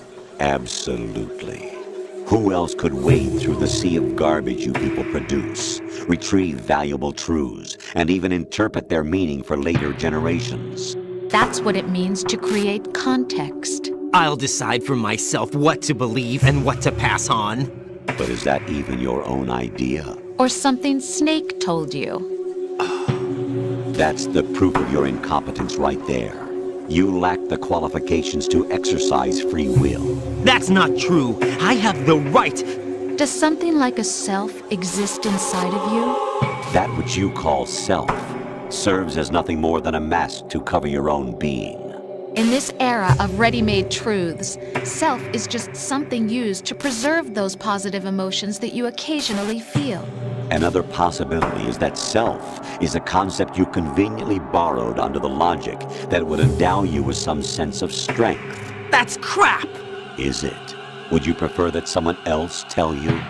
Speaker 5: Absolutely. Who else could wade through the sea of garbage you people produce, retrieve valuable truths, and even interpret their meaning for later generations?
Speaker 6: That's what it means to create context.
Speaker 2: I'll decide for myself what to believe and what to pass on.
Speaker 5: But is that even your own idea?
Speaker 6: Or something Snake told you?
Speaker 5: That's the proof of your incompetence right there. You lack the qualifications to exercise free will.
Speaker 2: That's not true. I have the right.
Speaker 6: Does something like a self exist inside of you?
Speaker 5: That which you call self serves as nothing more than a mask to cover your own being.
Speaker 6: In this era of ready-made truths, self is just something used to preserve those positive emotions that you occasionally feel.
Speaker 5: Another possibility is that self is a concept you conveniently borrowed under the logic that would endow you with some sense of strength.
Speaker 2: That's crap!
Speaker 5: Is it? Would you prefer that someone else tell you?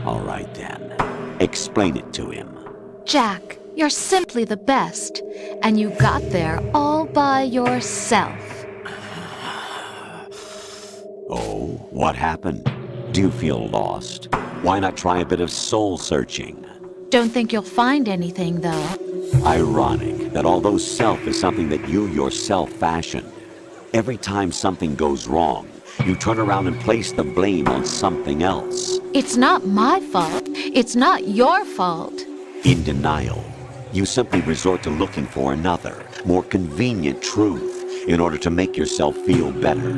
Speaker 5: All right then. Explain it to him.
Speaker 6: Jack, you're simply the best, and you got there all by yourself.
Speaker 5: Oh, what happened? Do you feel lost? Why not try a bit of soul-searching?
Speaker 6: Don't think you'll find anything, though.
Speaker 5: Ironic that although self is something that you yourself fashioned, every time something goes wrong, you turn around and place the blame on something else.
Speaker 6: It's not my fault. It's not your fault.
Speaker 5: In denial, you simply resort to looking for another, more convenient truth in order to make yourself feel better.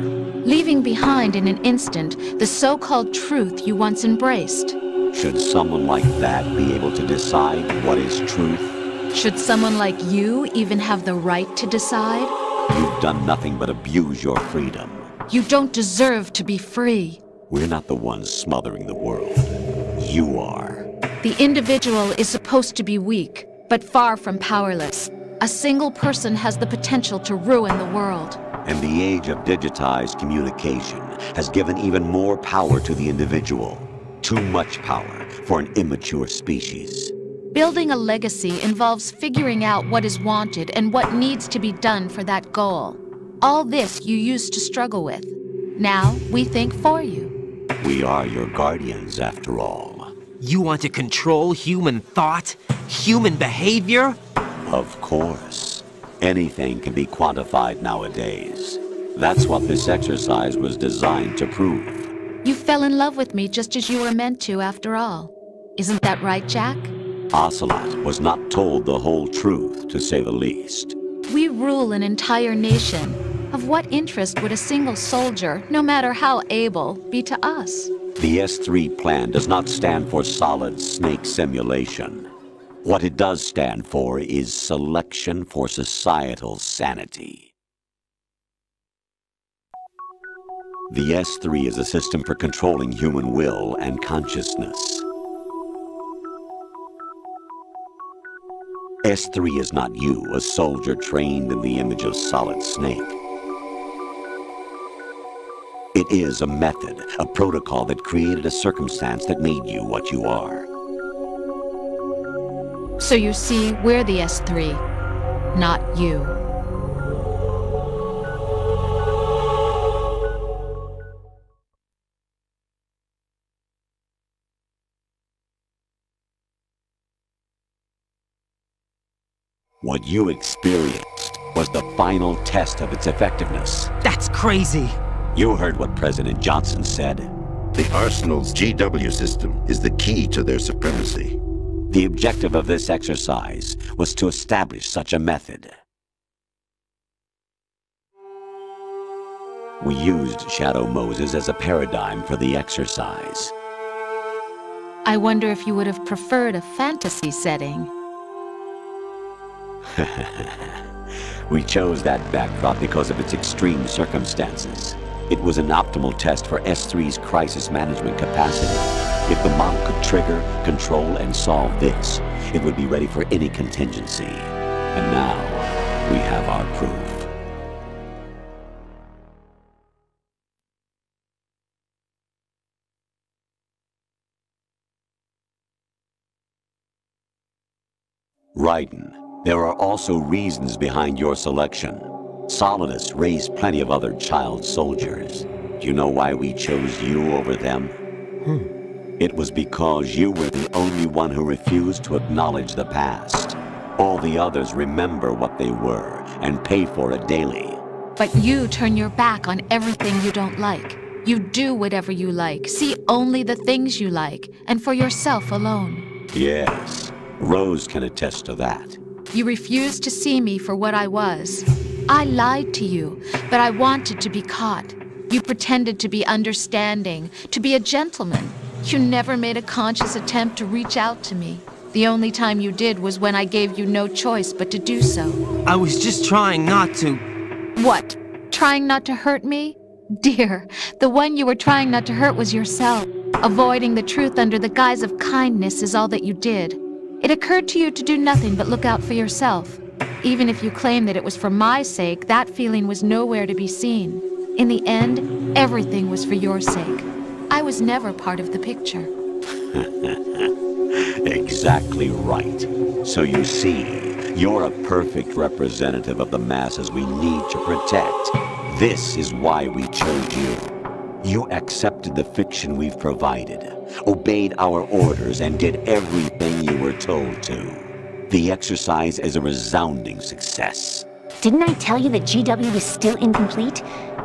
Speaker 6: Leaving behind in an instant the so-called truth you once embraced.
Speaker 5: Should someone like that be able to decide what is truth?
Speaker 6: Should someone like you even have the right to decide?
Speaker 5: You've done nothing but abuse your freedom.
Speaker 6: You don't deserve to be free.
Speaker 5: We're not the ones smothering the world. You are.
Speaker 6: The individual is supposed to be weak, but far from powerless. A single person has the potential to ruin the world.
Speaker 5: And the age of digitized communication has given even more power to the individual. Too much power for an immature species.
Speaker 6: Building a legacy involves figuring out what is wanted and what needs to be done for that goal. All this you used to struggle with. Now we think for you.
Speaker 5: We are your guardians, after all.
Speaker 2: You want to control human thought? Human behavior?
Speaker 5: Of course. Anything can be quantified nowadays. That's what this exercise was designed to prove.
Speaker 6: You fell in love with me just as you were meant to, after all. Isn't that right, Jack?
Speaker 5: Ocelot was not told the whole truth, to say the least.
Speaker 6: We rule an entire nation. Of what interest would a single soldier, no matter how able, be to us?
Speaker 5: The S3 plan does not stand for solid snake simulation. What it does stand for is selection for societal sanity. The S3 is a system for controlling human will and consciousness. S3 is not you, a soldier trained in the image of Solid Snake. It is a method, a protocol that created a circumstance that made you what you are.
Speaker 6: So you see, we're the S3, not you.
Speaker 5: What you experienced was the final test of its effectiveness.
Speaker 2: That's crazy!
Speaker 5: You heard what President Johnson said.
Speaker 18: The Arsenal's GW system is the key to their supremacy.
Speaker 5: The objective of this exercise was to establish such a method. We used Shadow Moses as a paradigm for the exercise.
Speaker 6: I wonder if you would have preferred a fantasy setting.
Speaker 5: We chose that backdrop because of its extreme circumstances. It was an optimal test for S3's crisis management capacity. If the model could trigger, control, and solve this, it would be ready for any contingency. And now, we have our proof. Raiden, there are also reasons behind your selection. Solidus raised plenty of other child soldiers. Do you know why we chose you over them? It was because you were the only one who refused to acknowledge the past. All the others remember what they were and pay for it daily.
Speaker 6: But you turn your back on everything you don't like. You do whatever you like, see only the things you like, and for yourself alone.
Speaker 5: Yes, Rose can attest to that.
Speaker 6: You refused to see me for what I was. I lied to you, but I wanted to be caught. You pretended to be understanding, to be a gentleman. You never made a conscious attempt to reach out to me. The only time you did was when I gave you no choice but to do so.
Speaker 2: I was just trying not to...
Speaker 6: What? Trying not to hurt me? Dear, the one you were trying not to hurt was yourself. Avoiding the truth under the guise of kindness is all that you did. It occurred to you to do nothing but look out for yourself. Even if you claim that it was for my sake, that feeling was nowhere to be seen. In the end, everything was for your sake. I was never part of the picture.
Speaker 5: Exactly right. So you see, you're a perfect representative of the masses we need to protect. This is why we chose you. You accepted the fiction we've provided, obeyed our orders, and did everything you were told to. The exercise is a resounding success.
Speaker 7: Didn't I tell you that GW is still incomplete?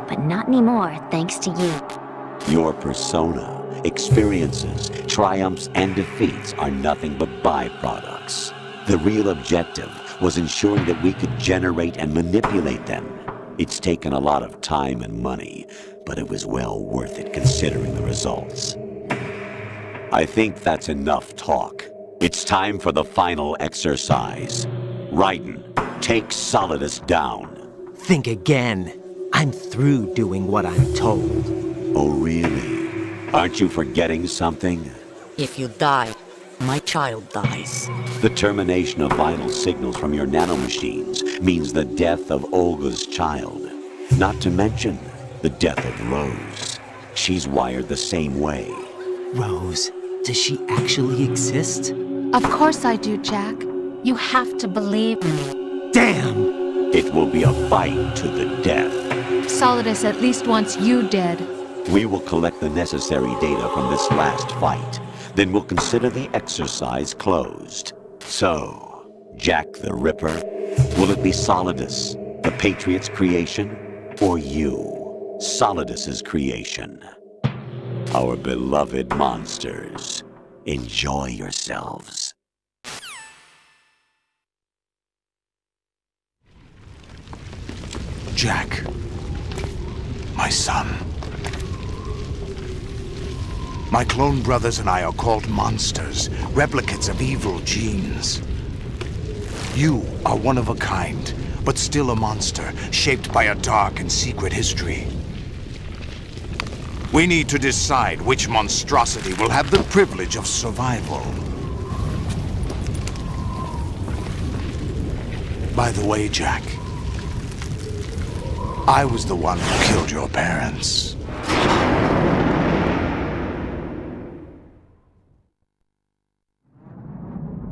Speaker 7: But not anymore, thanks to you.
Speaker 5: Your persona, experiences, triumphs, and defeats are nothing but byproducts. The real objective was ensuring that we could generate and manipulate them. It's taken a lot of time and money, but it was well worth it considering the results. I think that's enough talk. It's time for the final exercise. Raiden, take Solidus down.
Speaker 2: Think again. I'm through doing what I'm told.
Speaker 5: Oh, really? Aren't you forgetting something?
Speaker 13: If you die, my child dies.
Speaker 5: The termination of vital signals from your nanomachines means the death of Olga's child. Not to mention the death of Rose. She's wired the same way.
Speaker 2: Rose? Does she actually exist?
Speaker 6: Of course I do, Jack. You have to believe me.
Speaker 2: Damn!
Speaker 5: It will be a fight to the death.
Speaker 6: Solidus at least wants you dead.
Speaker 5: We will collect the necessary data from this last fight. Then we'll consider the exercise closed. So, Jack the Ripper, will it be Solidus, the Patriots' creation, or you, Solidus's creation? Our beloved monsters, enjoy yourselves.
Speaker 11: Jack, my son. My clone brothers and I are called monsters, replicates of evil genes. You are one of a kind, but still a monster, shaped by a dark and secret history. We need to decide which monstrosity will have the privilege of survival. By the way, Jack, I was the one who killed your parents.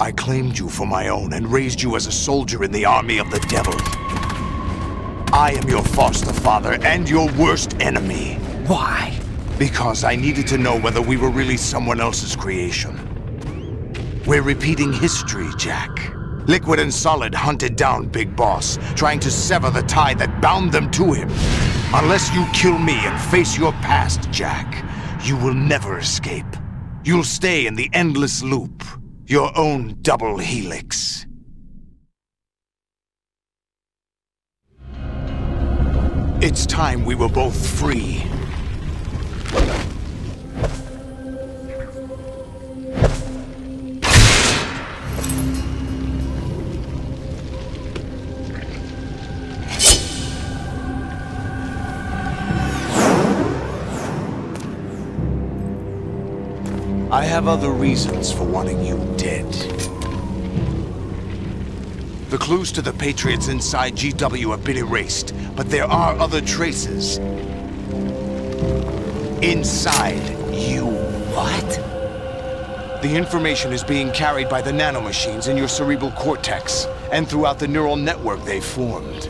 Speaker 11: I claimed you for my own and raised you as a soldier in the army of the devil. I am your foster father and your worst enemy.
Speaker 2: Why?
Speaker 11: Because I needed to know whether we were really someone else's creation. We're repeating history, Jack. Liquid and Solid hunted down Big Boss, trying to sever the tie that bound them to him. Unless you kill me and face your past, Jack, you will never escape. You'll stay in the endless loop, your own double helix. It's time we were both free. I have other reasons for wanting you dead. The clues to the Patriots inside GW have been erased, but there are other traces. Inside you. What? The information is being carried by the nanomachines in your cerebral cortex, and throughout the neural network they formed.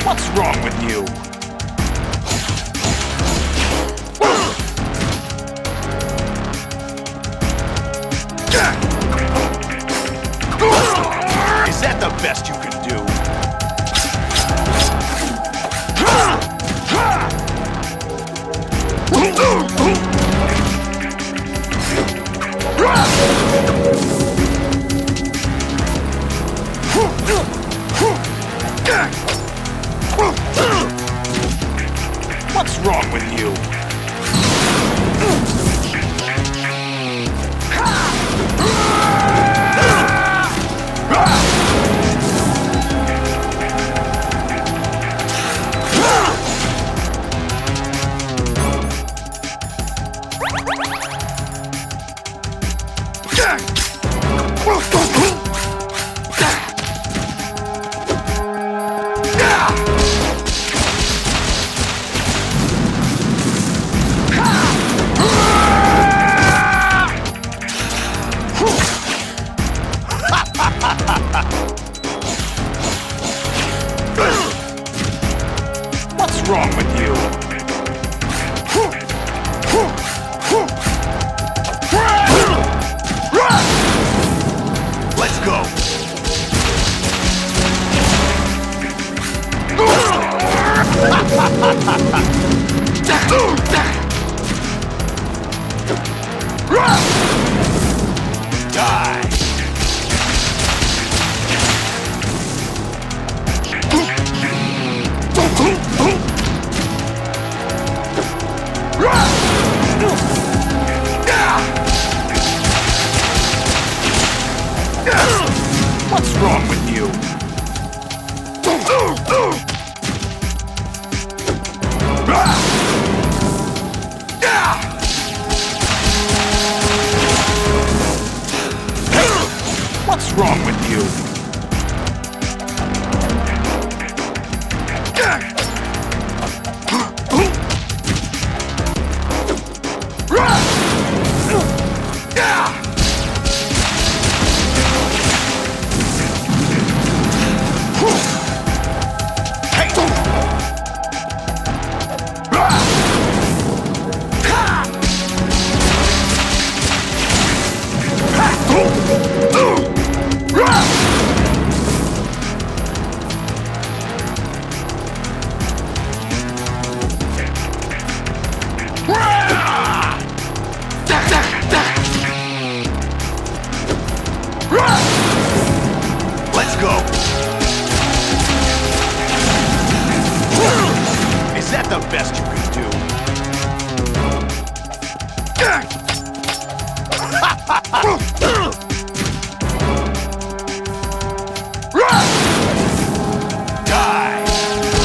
Speaker 11: What's wrong with you? Is that the best you can do? What's wrong with you? What's wrong with you? Let's go. Die. What's wrong with you? What's wrong with you? Let's go. Is that the best you can do? Die.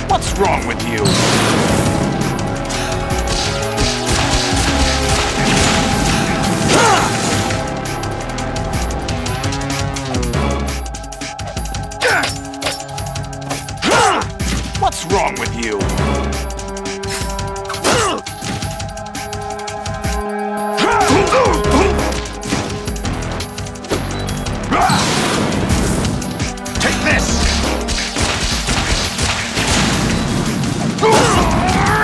Speaker 11: What's wrong with you? What's wrong with you? Take this!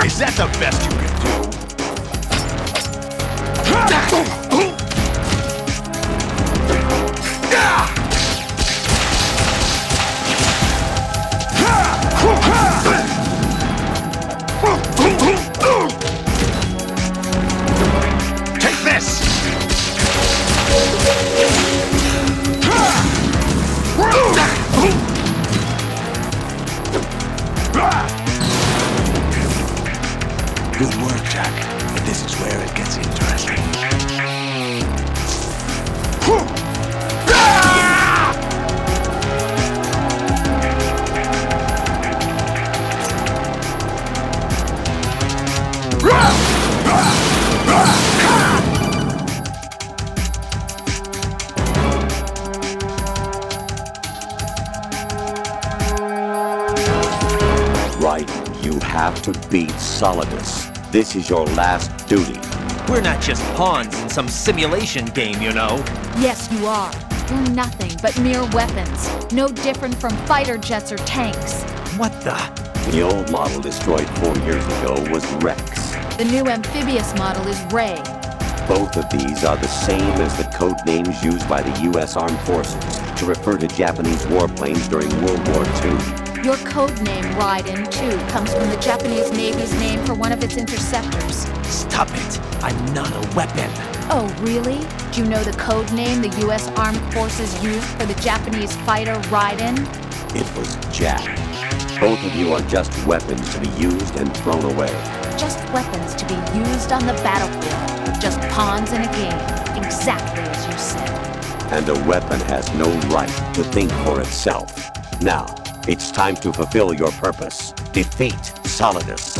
Speaker 11: Is that the best you can do? Take this!
Speaker 12: Good work, Jack. But this is where it gets interesting.
Speaker 5: Right, you have to beat Solidus. This is your last duty.
Speaker 4: We're not just pawns in some simulation game, you know.
Speaker 6: Yes, you are. You're nothing but mere weapons. No different from fighter jets or tanks.
Speaker 4: What the?
Speaker 5: The old model destroyed 4 years ago was Rex.
Speaker 6: The new amphibious model is Ray.
Speaker 5: Both of these are the same as the code names used by the U.S. Armed Forces to refer to Japanese warplanes during World War II.
Speaker 6: Your code name, Raiden, too, comes from the Japanese Navy's name for one of its interceptors.
Speaker 4: Stop it! I'm not a weapon.
Speaker 6: Oh, really? Do you know the code name the U.S. Armed Forces used for the Japanese fighter Raiden?
Speaker 5: It was Jack. Both of you are just weapons to be used and thrown away.
Speaker 6: Just weapons to be used on the battlefield. Just pawns in a game. Exactly as you said.
Speaker 5: And a weapon has no right to think for itself. Now, it's time to fulfill your purpose. Defeat Solidus.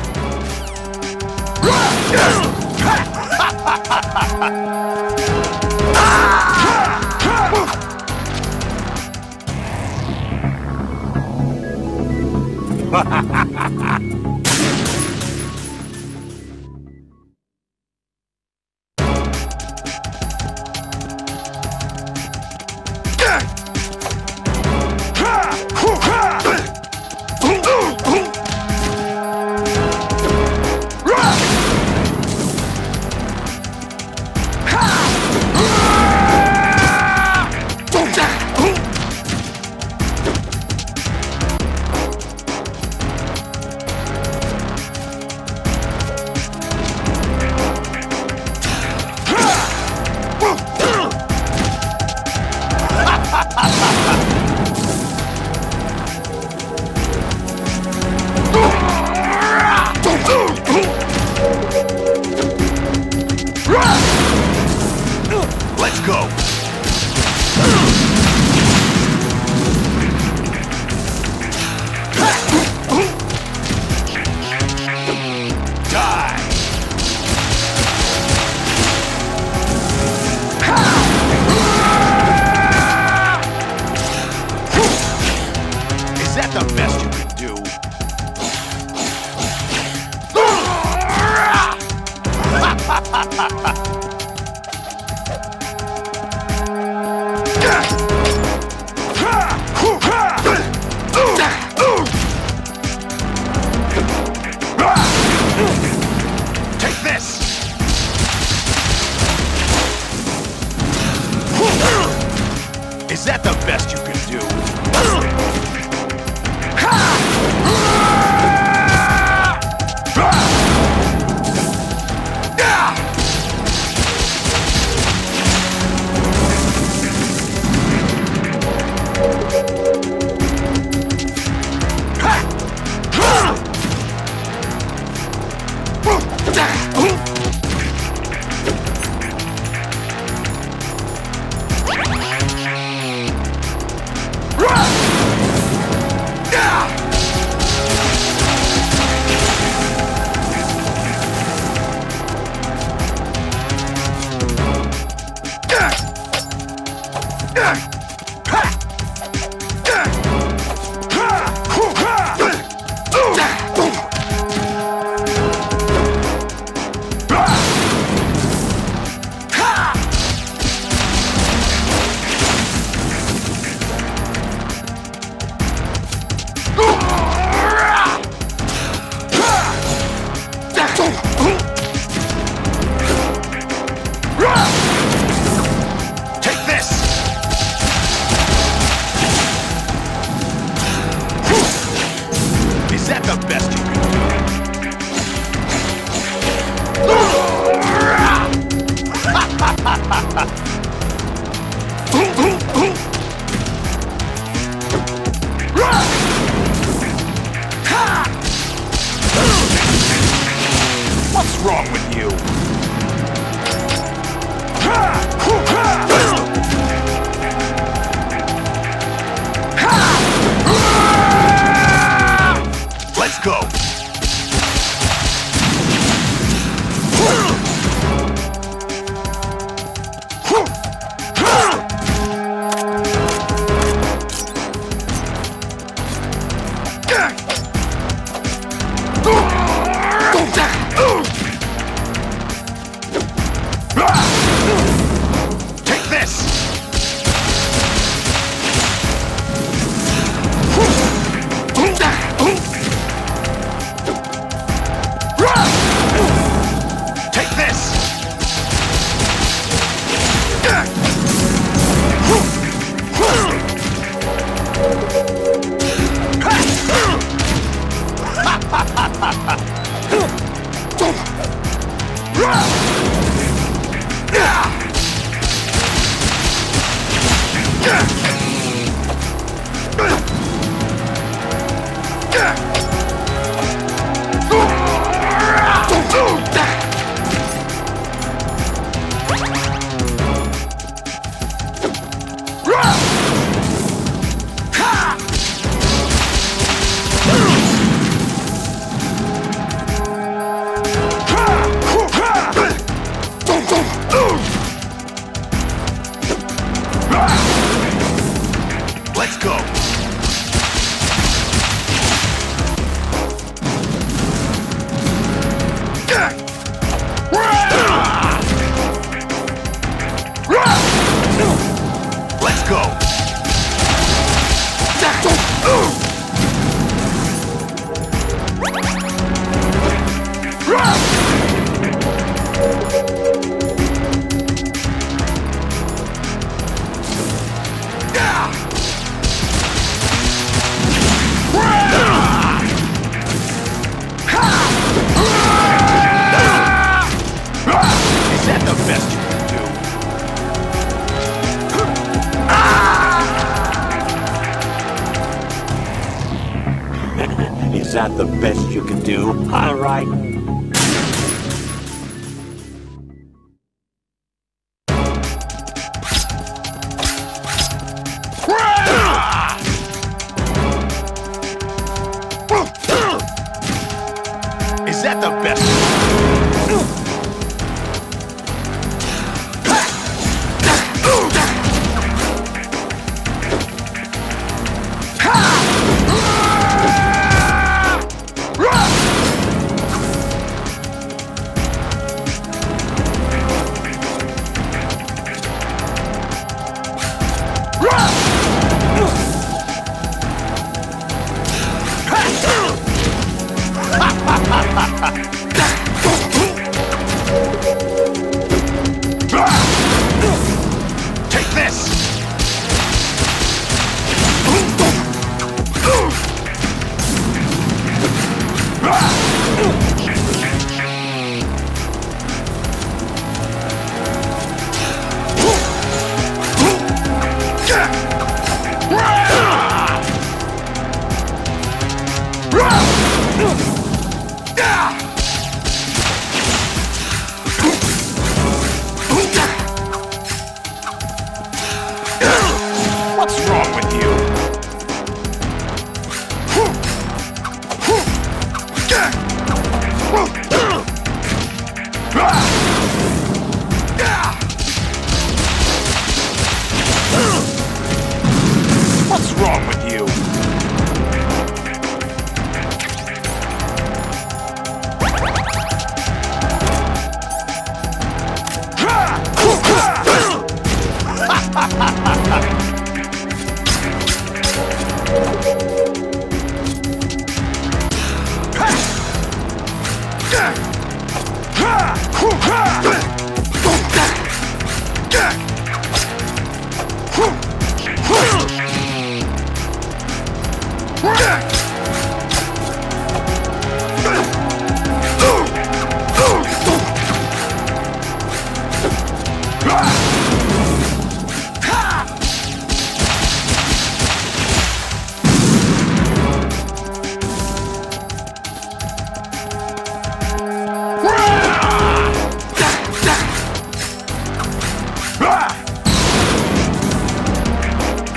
Speaker 11: Let's go! Die! Is that the best you can do? What's wrong with you? Let's go. Take this. Take this! Let's go. Let's go. Is that the best you can do?
Speaker 5: Is that the best you can do? All right.
Speaker 11: Is that the best?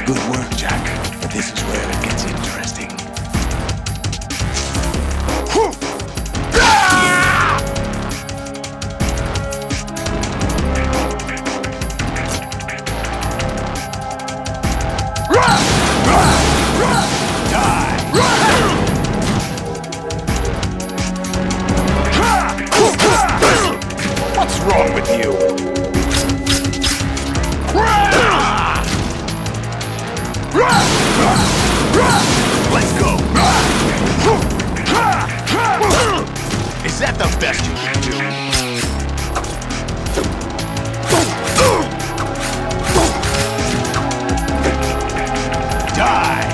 Speaker 12: Good work, Jack. But this is where it gets interesting.
Speaker 11: What's wrong with you? Let's go! Is that the best you can do? Die!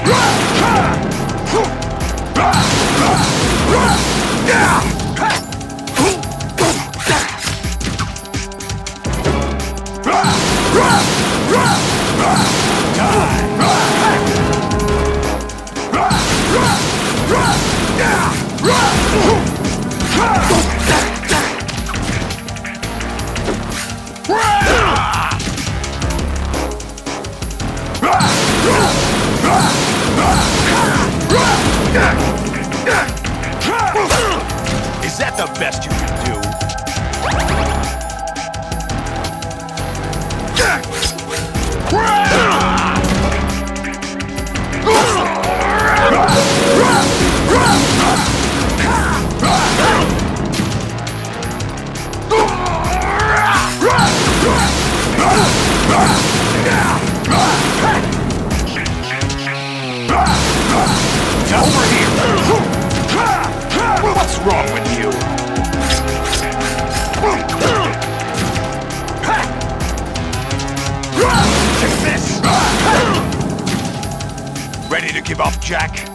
Speaker 11: Is that the best you can do? Over here! What's wrong with you? Take this! Ready to give up, Jack?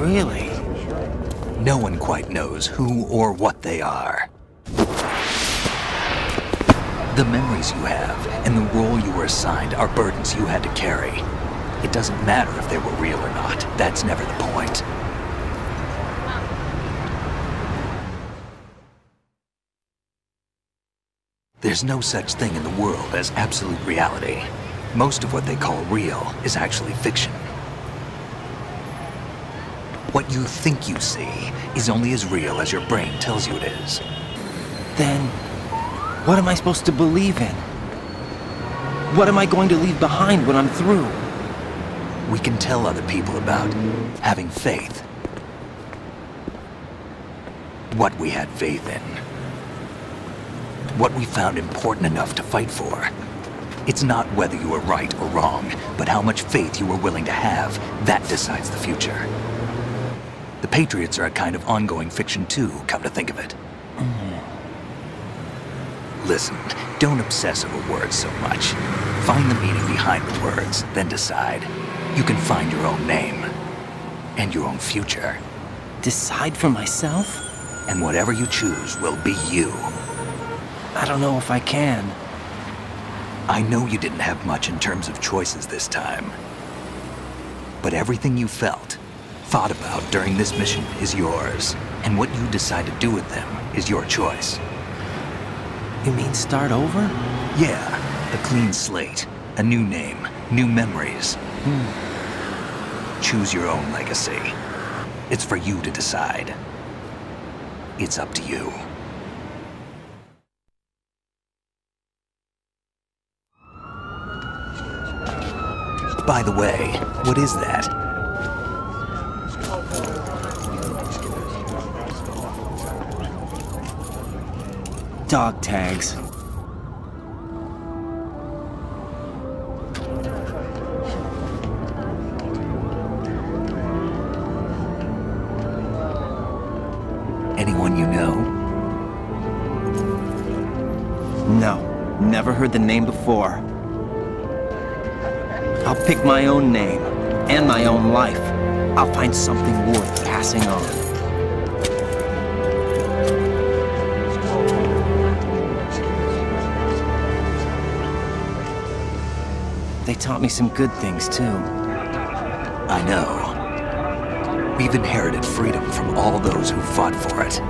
Speaker 2: Really?
Speaker 1: No one quite knows who or what they are. The memories you have and the role you were assigned are burdens you had to carry. It doesn't matter if they were real or not. That's never the point. There's no such thing in the world as absolute reality. Most of what they call real is actually fiction. What you think you see is only as real as your brain tells you it is.
Speaker 2: Then, what am I supposed to believe in? What am I going to leave behind when I'm through?
Speaker 1: We can tell other people about having faith. What we had faith in. What we found important enough to fight for. It's not whether you were right or wrong, but how much faith you were willing to have. That decides the future. The Patriots are a kind of ongoing fiction too, come to think of it. Listen, don't obsess over words so much. Find the meaning behind the words, then decide. You can find your own name. And your own future.
Speaker 2: Decide for myself?
Speaker 1: And whatever you choose will be you.
Speaker 2: I don't know if I can.
Speaker 1: I know you didn't have much in terms of choices this time. But everything you felt, thought about during this mission is yours. And what you decide to do with them is your choice.
Speaker 2: You mean start over?
Speaker 1: Yeah, a clean slate, a new name, new memories. Choose your own legacy. It's for you to decide. It's up to you. By the way, what is that?
Speaker 2: Dog tags.
Speaker 1: Anyone you know?
Speaker 2: No, never heard the name before. I'll pick my own name, and my own life. I'll find something worth passing on. They taught me some good things, too.
Speaker 1: I know. We've inherited freedom from all those who fought for it.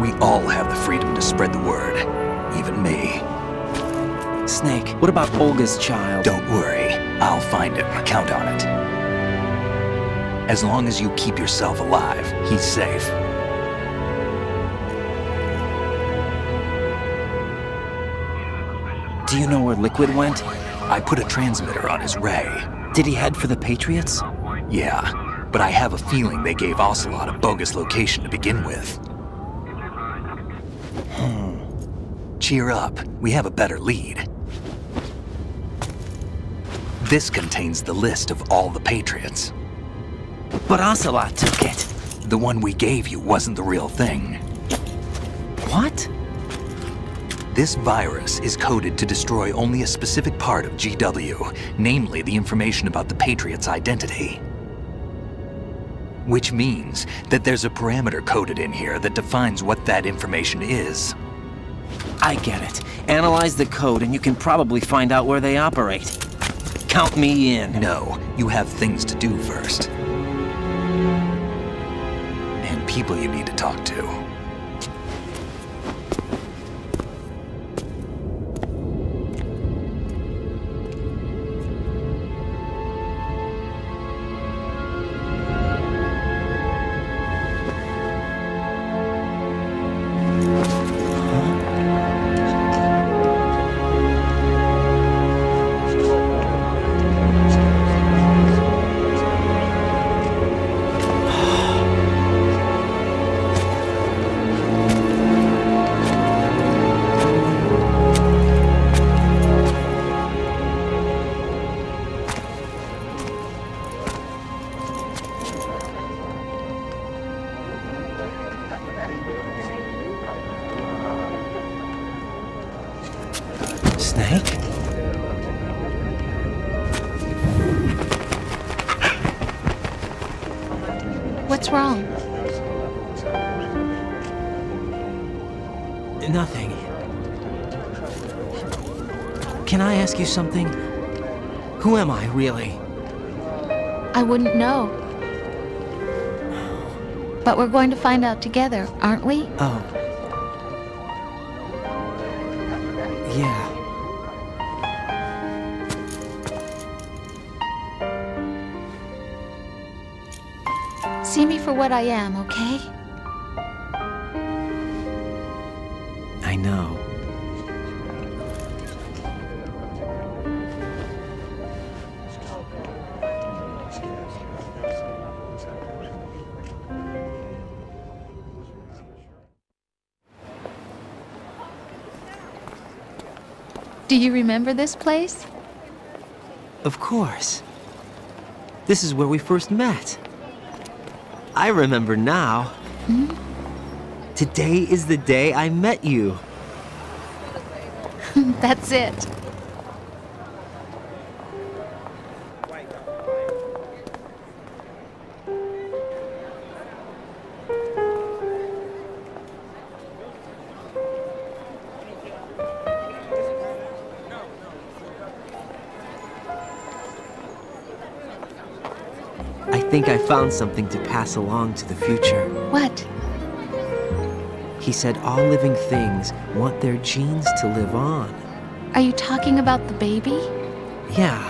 Speaker 1: We all have the freedom to spread the word, even me.
Speaker 2: Snake, what about Olga's child?
Speaker 1: Don't worry. I'll find him. Count on it. As long as you keep yourself alive, he's safe.
Speaker 2: Do you know where Liquid went?
Speaker 1: I put a transmitter on his ray.
Speaker 2: Did he head for the Patriots?
Speaker 1: Yeah, but I have a feeling they gave Ocelot a bogus location to begin with. Cheer up. We have a better lead. This contains the list of all the Patriots.
Speaker 2: But Ocelot took it.
Speaker 1: The one we gave you wasn't the real thing.
Speaker 2: What?
Speaker 1: This virus is coded to destroy only a specific part of GW, namely the information about the Patriots' identity. Which means that there's a parameter coded in here that defines what that information is.
Speaker 2: I get it. Analyze the code and you can probably find out where they operate. Count me in.
Speaker 1: No, you have things to do first. And people you need to talk to.
Speaker 2: Snake?
Speaker 6: What's wrong?
Speaker 2: Nothing. Can I ask you something? Who am I, really?
Speaker 6: I wouldn't know. But we're going to find out together, aren't we?
Speaker 2: Oh. Yeah.
Speaker 6: See me for what I am, okay?
Speaker 2: I know.
Speaker 6: Do you remember this place?
Speaker 2: Of course. This is where we first met. I remember now.
Speaker 6: Hmm?
Speaker 2: Today is the day I met you.
Speaker 6: That's it.
Speaker 2: I think I found something to pass along to the future.
Speaker 6: What?
Speaker 2: He said all living things want their genes to live on.
Speaker 6: Are you talking about the baby?
Speaker 2: Yeah.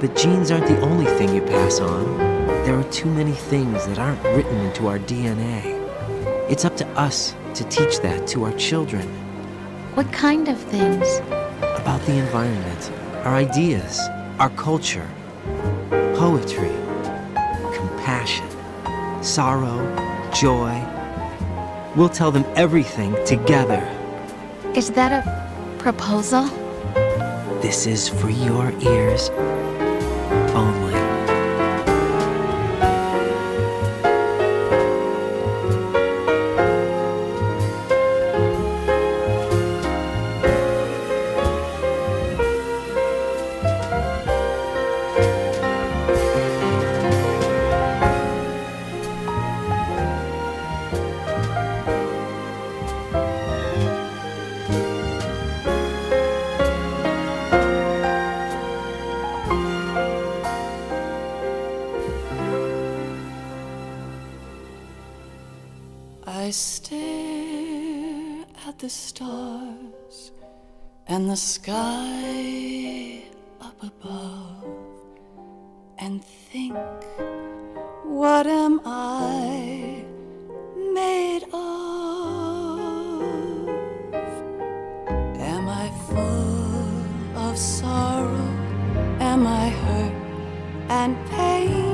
Speaker 2: But genes aren't the only thing you pass on. There are too many things that aren't written into our DNA. It's up to us to teach that to our children.
Speaker 6: What kind of things?
Speaker 2: About the environment, our ideas, our culture, poetry, compassion, sorrow, joy. We'll tell them everything together.
Speaker 6: Is that a proposal?
Speaker 2: This is for your ears only.
Speaker 19: I stare at the stars and the sky up above and think, what am I made of? Am I full of sorrow? Am I hurt and pain?